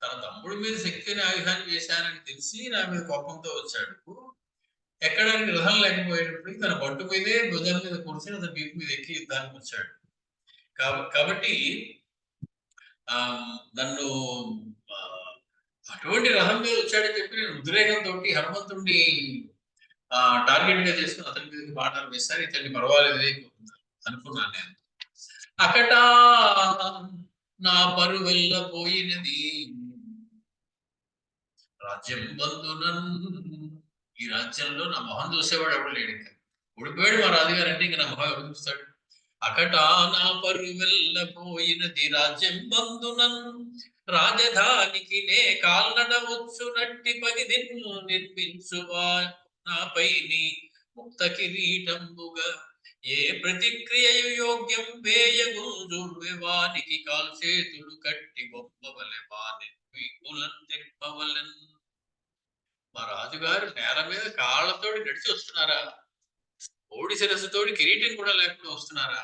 తన తమ్ముడి మీద శక్తిని ఆయుధాన్ని వేశానని తెలిసి నా మీద కోపంతో వచ్చాడు. ఎక్కడానికి రథం లేకపోయేటప్పటికి తన పట్టు మీదే భుజాల మీద కూర్చొని అతని వీపు మీద ఎక్కి యుద్ధానికి వచ్చాడు. కాబట్టి నన్ను అటువంటి రథం మీద వచ్చాడని చెప్పి నేను ఉద్రేకంతో హనుమంతుడిని టార్గెట్ గా చేసుకుని అతని మీద బాణాలు వేస్తారు. ఇతన్ని పర్వాలేదు అనుకున్నాను నేను. అకట నా పరువెల్ల పోయినది రాజ్యం బంధునన్. ఈ రాజ్యంలో నా మొహం చూసేవాడు ఎవడు లేడు. ఇంకా ఓడిపోయాడు మా రాజుగారు అంటే ఇంకా నా మొహం ఎవరు చూస్తాడు. అకట నా పరువెల్ల పోయినది రాజ్యం బంధునన్ రాజధానికి నే కాల్నడ వచ్చునట్టి పగిది నిర్మించువా నాపై నీ ముక్త కిరీటంబుగా ఏ ప్రతిక్రియ యోగ్యం వేయగుంజువానికి కాల్చేతుడు కట్టి బొమ్మవలె వాని తెప్పవలెన్. మా రాజుగారు నేల మీద కాళ్ళతోటి నడిచి వస్తున్నారా? ఓడి శిరస్సుతోటి కిరీటం కూడా లేకుండా వస్తున్నారా?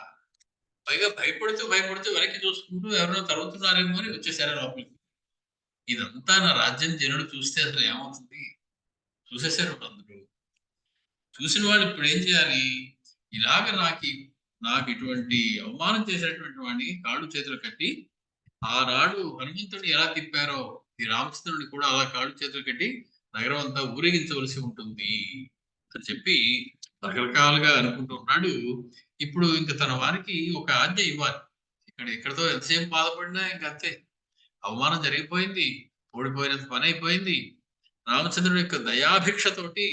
పైగా భయపడుతూ వెనక్కి చూసుకుంటూ ఎవరైనా తరుగుతున్నారేమో అని వచ్చేసారా లోపలికి. ఇదంతా నా రాజ్యం జనుడు చూస్తే అసలు ఏమవుతుంది? చూసేసారు అందరూ. చూసిన వాళ్ళు ఇప్పుడు ఏం చేయాలి? ఇలాగ నాకు ఇటువంటి అవమానం చేసేటువంటి వాడిని కాళ్ళు చేతులు కట్టి ఆనాడు హనుమంతుడిని ఎలా తిప్పారో ఈ రామచంద్రుడిని కూడా అలా కాళ్ళు చేతులు కట్టి నగరం అంతా ఊరేగించవలసి ఉంటుంది అని చెప్పి రకరకాలుగా అనుకుంటున్నాడు. ఇప్పుడు ఇంకా తన వారికి ఒక ఆజ్ఞ ఇవ్వాలి. ఎక్కడితో ఎంతసేపు బాధపడినా ఇంకంతే, అవమానం జరిగిపోయింది, ఓడిపోయినంత పని అయిపోయింది. రామచంద్రుడి యొక్క దయాభిక్షతోటి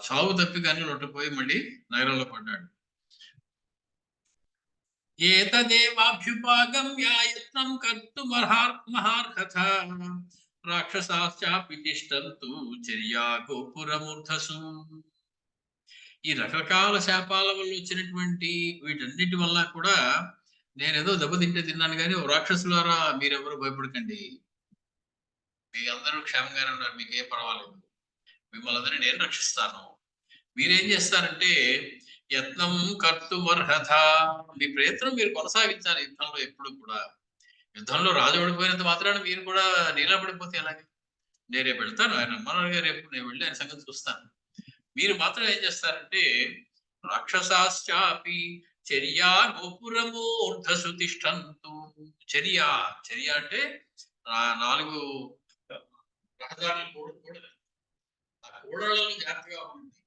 చావు తప్పి కానీ లొట్టపోయి మళ్ళీ నగరంలో పడ్డాడు. ఏతదేవాభ్యుపాగమ్య యత్నం కర్తుమర్హార్హత రాక్షసాశ్చాపి తిష్టంతు చర్యా గోపురమూర్ధసు. ఈ రకరకాల శాపాల వల్ల వచ్చినటువంటి వీటన్నిటి వల్ల కూడా నేనేదో దెబ్బతింటే తిన్నాను కానీ రాక్షసులారా మీరెవరు భయపడకండి, మీ అందరూ క్షేమంగానే ఉన్నారు, మీకేం పర్వాలేదు, మిమ్మల్ని అందరినీ నేను రక్షిస్తాను. మీరేం చేస్తారంటే యత్నం కర్తుమర్హత, మీ ప్రయత్నం మీరు కొనసాగించాలి యుద్ధంలో. ఎప్పుడు కూడా యుద్ధంలో రాజు ఓడిపోయినంత మాత్రాన మీరు కూడా నీళ్ళ పడిపోతే ఎలాగే? నేను రేపు వెళ్తాను, ఆయన అమ్మనారు గారు రేపు నేను వెళ్ళి ఆయన సంగతి చూస్తాను. మీరు మాత్రం ఏం చేస్తారంటే రాక్షసాశ్చాపి చర్యా గోపురమూర్ధసు తిష్టంతు. చర్య అంటే 4 రహదారులు కూడదు, ఆ కూడలలో జాగ్రత్తగా ఉంటుంది.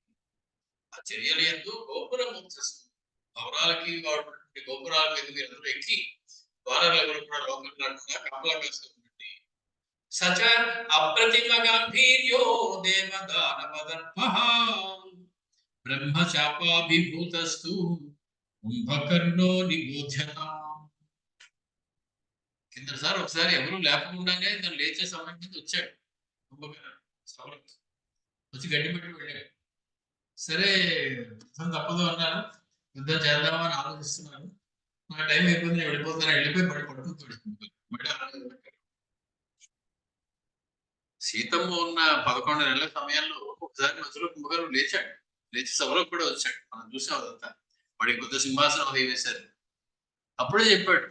ఆ చర్యలు ఎందు గోపురమూర్ధసు, భవనాలకి వాడుతున్నటువంటి గోపురాల మీద మీరు అందరూ ఎక్కి ద్వారాలు ఎవరు కూడా లోపలికి రాకుండా కాపలా కాస్తూ ఉంటుంది. సచ అప్రతిమ గాంభీర్యో దేవదానవదర్పః బ్రహ్మశాపాభిభూతస్తు కుంభకర్ణో నిబోధ్యతాం. కిందసారి ఒకసారి ఎవరు లేపకుండానే తను లేచే సమయం నుంచి వచ్చాడు కుంభకర్ణుడు, వచ్చి గడ్డి పెట్టి వెళ్ళాడు. సరే యుద్ధం తప్పదు అన్నారు, యుద్ధం చేద్దామని ఆలోచిస్తున్నాను, నా టైం అయిపోయింది, నేను వెళ్ళిపోతాను, వెళ్ళిపోయి పడుకుంటాడు. సీతమ్మ ఉన్న 11 నెలల సమయంలో ఒకసారి మధ్యలో కుంభకర్ణుడు లేచాడు, లేచి సభలో కూడా వచ్చాడు, మనం చూసాం అదంతా. వాడికి కొత్త సింహాసనం అది వేశారు. అప్పుడే చెప్పాడు,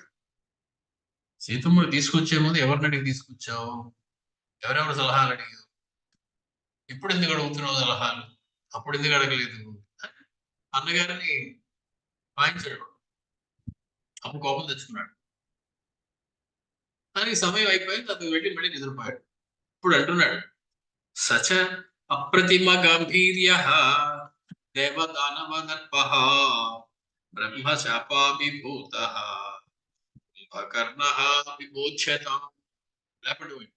సీతమ్మను తీసుకొచ్చే ముందు ఎవరిని అడిగి తీసుకొచ్చావు, ఎవరెవరు సలహాలు అడిగావు, ఇప్పుడు ఎందుకు అడుగుతున్నావు సలహాలు, అప్పుడు ఎందుకు అడగలేదు అన్నగారిని వాయించాడు. అప్పుడు కోపం తెచ్చుకున్నాడు. దానికి సమయం అయిపోయింది, అతను వెళ్ళి మళ్ళీ నిద్రపోయాడు. ఇప్పుడు అంటున్నాడు సచ అప్రతిమ గాంభీర్య దేవదానవదర్పః బ్రహ్మశాపాభిభూతః కుంభకర్ణః విబోధ్యతాం. లేపండి,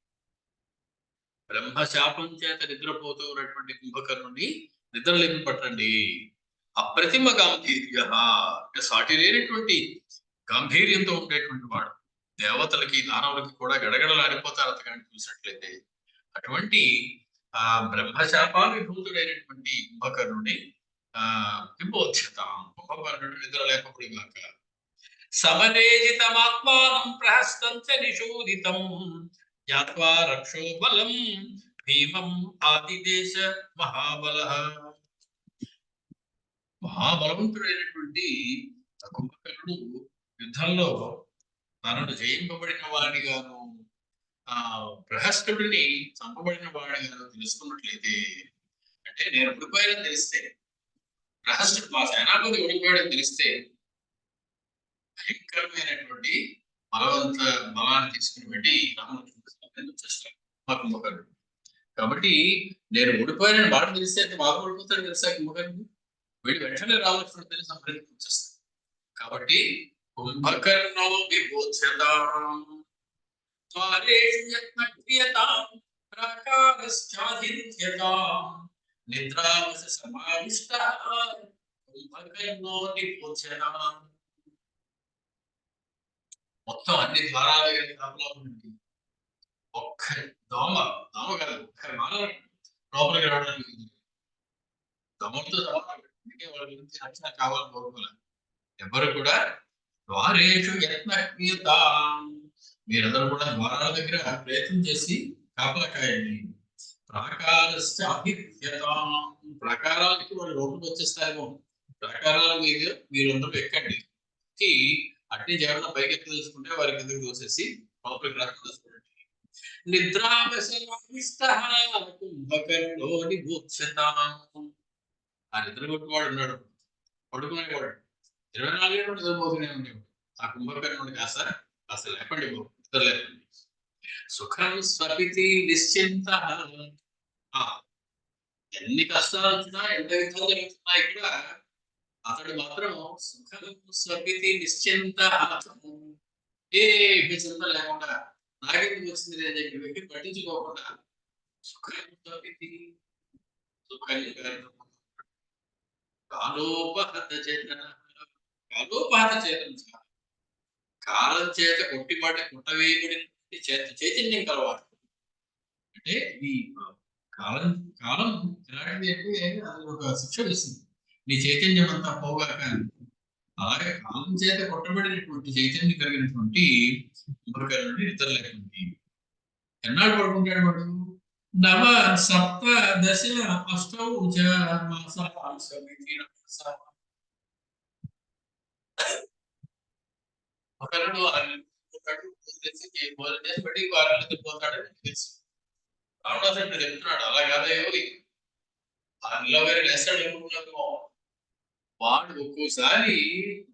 బ్రహ్మశాపం చేత నిద్రపోతూ ఉన్నటువంటి కుంభకర్ణుని నిద్ర లేపి పట్టండి. అప్రతిమ గాంభీర్య అంటే సాటి లేనటువంటి గాంభీర్యంతో ఉండేటువంటి వాడు, దేవతలకి దానవులకి కూడా గడగడలాడిపోతారు అతగాన్ని చూసినట్లయితే. అటువంటి ఆ బ్రహ్మశాపాభిభూతుడైనటువంటి కుంభకర్ణుని విబోధ్యతాం, కుంభకర్ణుడు నిద్ర లేపకుడిగాక. సమరేజితమాత్మానం ప్రహస్తం చ నిషూదితం జ్ఞాత్వా రక్షో బలం భీమం ఆదిదేశ మహాబలః. మహాబలవంతుడైనటువంటి కుంభకర్ణుడు యుద్ధంలో తనను జయింపబడిన వాడిగాను ప్రహస్తుడిని చంపబడిన వాడిగాను తెలుసుకున్నట్లయితే, అంటే నేను ఓడిపోయాడని తెలిస్తే, ప్రహస్తుడు మా సేనాపతి ఓడిపోయాడని తెలిస్తే భయంకరమైనటువంటి బలాన్ని తీసుకుని వెళ్ళి రాముడు వచ్చేస్తాడు మా కుంభకర్ణుడు. కాబట్టి నేను ఓడిపోయానని వాడు తెలిస్తే అంటే బాగా ఓడిపోతాడు తెలుసా కుంభకర్ణుడు, వీడు వెంటనే రామలక్ష్మణుడు తెలిసి సంప్రదించి వచ్చేస్తాడు. కాబట్టి కుంభకర్ణో విబోధ్యతాం ద్వారేషు యత్నక్రియతాం ప్రాకారశ్చాధిత్యతాం నిద్రావస సమావిష్టః కుంభకర్ణో నిబోధ్యతాం. మొత్తం అన్ని ద్వారాల దగ్గర కాపలా ఉంది. ఒక్క దోమ కాదు, ఒక్క మానవ లోపలికి రావడానికి దోమలతో సమానం. అందుకే వాళ్ళ గురించి రక్షణ కావాలని కోరుకోలేదు ఎవరు కూడా. ద్వారేషు యత్నక్రియతాం, మీరందరూ కూడా ద్వారాల దగ్గర ప్రయత్నం చేసి కాపలా కాయండి. ప్రాకారశ్చాధిత్యతాం, ప్రాకారాలకి వాళ్ళు లోపలికి వచ్చేస్తారేమో, ప్రాకారాల మీద మీరందరూ ఎక్కండి. అట్నే ఎవరైనా పైకి ఎక్క తెలుసుకుంటే వారి కిందకి దోసేసి లోపలికి రాకుండా చూడండి. నిద్రావసమావిష్టః కుంభకర్ణో నిబోధ్యతాం. ఆ నిద్ర కొట్టువాడు ఉన్నాడు, పడుకునేవాడు 24 గంటలు నిద్రపోతూనే ఉండేవాడు. ఆ కుంభకర్ణుడిని కాస్త లేపండి, నిద్ర లేపండి. సుఖం స్వపితి నిశ్చింతః, ఎన్ని కష్టాలు వచ్చినా ఎంత యుద్ధాలు జరుగుతున్నాయి ఇక్కడ, అతడు మాత్రం సుఖం స్వపితి నిశ్చింతః, ఏ చింత లేకుండా నాకెందుకు వచ్చింది అని చెప్పి పట్టించుకోకుండా సుఖం స్వపితి, సుఖం కాలోపహత చేతన, కాలోపహత చేతన, కాలం చేత కొట్టవేయబడినటువంటి చైతన్యం కలవాడు. అంటే ఈ కాలం కాలం ఎలాంటిది అంటే అది ఒక శిక్ష ఇస్తుంది, నీ చైతన్యం అంతా పోగాక. అలాగే కాలం చేత కొట్టబడినటువంటి చైతన్యం కలిగినటువంటి నుండి నిద్ర లేకుండా ఎన్నాడు పడుకుంటాడు వాడు? నవ సప్త దశ అష్టౌ చ మాసాన్ సమితి ఒకరుడు భోజనం చేసి బట్టి వారానికి పోతాడని తెలుసు. రావణాసురుడు చెప్తున్నాడు అలా కాదయో, అందులో వేరే లేస్తాడు ఏమనుకున్నామో. వాడు ఒక్కోసారి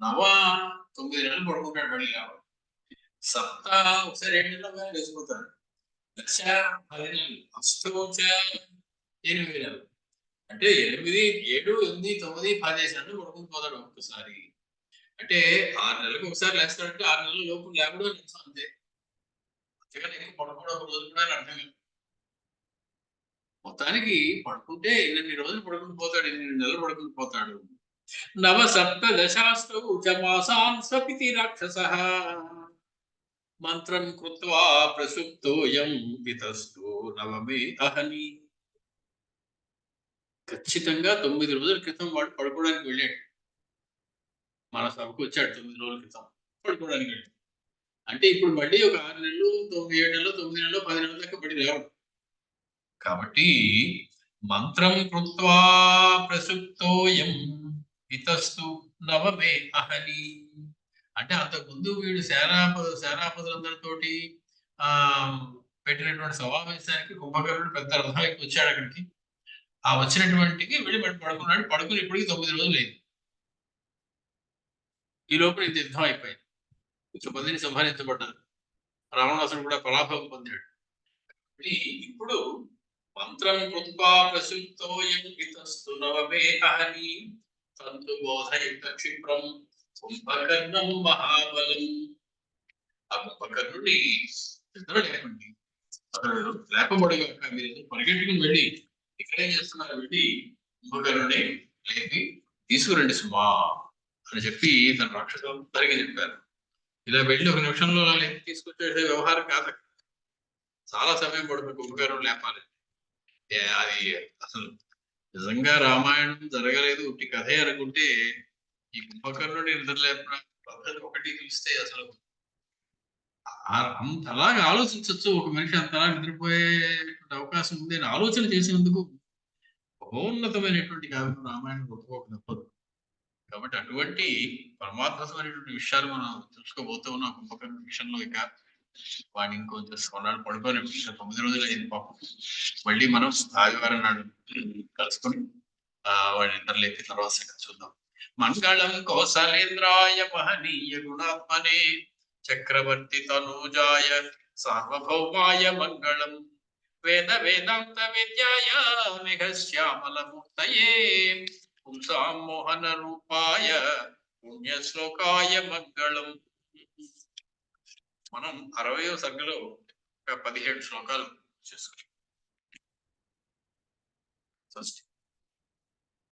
9 నెలలు పడుకుంటాడు, మళ్ళీ కావాలి. సప్త ఒకసారి 7 నెలలు వేసిపోతాడు. దశ 10 నెలలు, అష్టోచ 8 నెలలు, అంటే 8, 7, 8, 9, 10 నెలలు పడుకుని పోతాడు ఒక్కసారి. అంటే 6 నెలలకు ఒకసారి లేస్తాడంటే 6 నెలల లోపు లేకుండా అంతే. అంతేగాని ఎక్కువ పడుకోవడం ఒక రోజు కూడా అర్థం కాదు. మొత్తానికి పడుకుంటే 8 రోజులు పడుకుని పోతాడు, 8 నెలలు పడుకుని పోతాడు. నవ సప్త దశాస్తౌ చ మాసాన్ స్వపితి రాక్షసః మంత్రం కృత్వా ప్రసుప్తోయం పితస్తు నవమే అహని. ఖచ్చితంగా 9 రోజుల క్రితం వాడు పడుకోవడానికి వెళ్ళాడు. మన సభకు వచ్చాడు 9 రోజుల క్రితం పడుకోవడానికి వెళ్ళాడు. అంటే ఇప్పుడు మళ్ళీ ఒక 6 నెలలు, 7 నెలలు, 9 నెలలు, 10 నెలల దాకా పడి లేవడు. కాబట్టి మంత్రం కృత్వా ప్రసుప్తోయం పితస్తు నవమే అహని. అంటే అంతకుముందు వీడు సేనాపతులందరితోటి పెట్టినటువంటి సమావేశానికి కుంభకర్ణుడు పెద్ద రథానికి వచ్చాడు అక్కడికి. ఆ వచ్చినటువంటికి వెళ్ళి పడుకున్నాడు. పడుకుని ఇప్పటికి 9 రోజులు అయింది. ఈ లోపల ఇంత యుద్ధం అయిపోయింది. కొంచెం మందిని సంహరించబడ్డారు. రావణాసుడు కూడా పరాభవం పొందాడు. ఇప్పుడు మంత్రం కృత్వా ప్రసుప్తోయం పితస్తు నవమే అహని తంతు బోధయుక్త క్షిప్రం కుంభకర్ణం మహాబలం. ఆ కుంభకర్ణుడి నిద్ర లేకండి, అతడు లేపబడగాక మీరు పరిగెట్టుకుని వెళ్ళి ఇక్కడేం చేస్తున్నారు, వెళ్ళి కుంభకర్ణుని లేపి తీసుకురండి సుమా అని చెప్పి తన రాక్షసులందరికీ చెప్పారు. ఇలా వెళ్ళి 1 నిమిషంలో లేపి తీసుకొచ్చే వ్యవహారం కాదు, చాలా సమయం పడుతుంది కుంభకర్ణుడు లేపాలి. అది అసలు నిజంగా రామాయణం జరగలేదు, ఉట్టి కథే అనుకుంటే ఈ కుంభకర్ణుడి నిద్రలేపిన పద్ధతి ఒకటి చూస్తే అసలు అంతలాగా ఆలోచించవచ్చు. ఒక మనిషి అంతలా నిద్రపోయే అవకాశం ఉంది అని ఆలోచన చేసేందుకు మహోన్నతమైనటువంటి కావ్యం రామాయణం ఒప్పుకోక తప్పదు. కాబట్టి అటువంటి పరమాత్మకమైనటువంటి విషయాలు మనం తెలుసుకోబోతూ ఉన్నాం కుంభకర్ణుడి విషయంలో. ఇక వాడిని ఇంకొంచెం కొన్నాళ్ళు పడుకొని 9 రోజులు అయింది పాపం. మళ్ళీ మనం ఆదివారం నాడు కలుసుకొని వాడిని నిద్రలేపి తర్వాత చూద్దాం. మంగళం కౌసలేంద్రాయ మహనీయ గుణాత్మనే చక్రవర్తి తనూజాయ సార్వభౌమాయ మంగళం. వేద వేదాంత విద్యాయ మేఘశ్యామల మూర్తయే పుంసాం మోహన రూపాయ పుణ్య శ్లోకాయ మంగళం. మనం 60వ సర్గలో 17 శ్లోకాలు చేసుకుంటాం.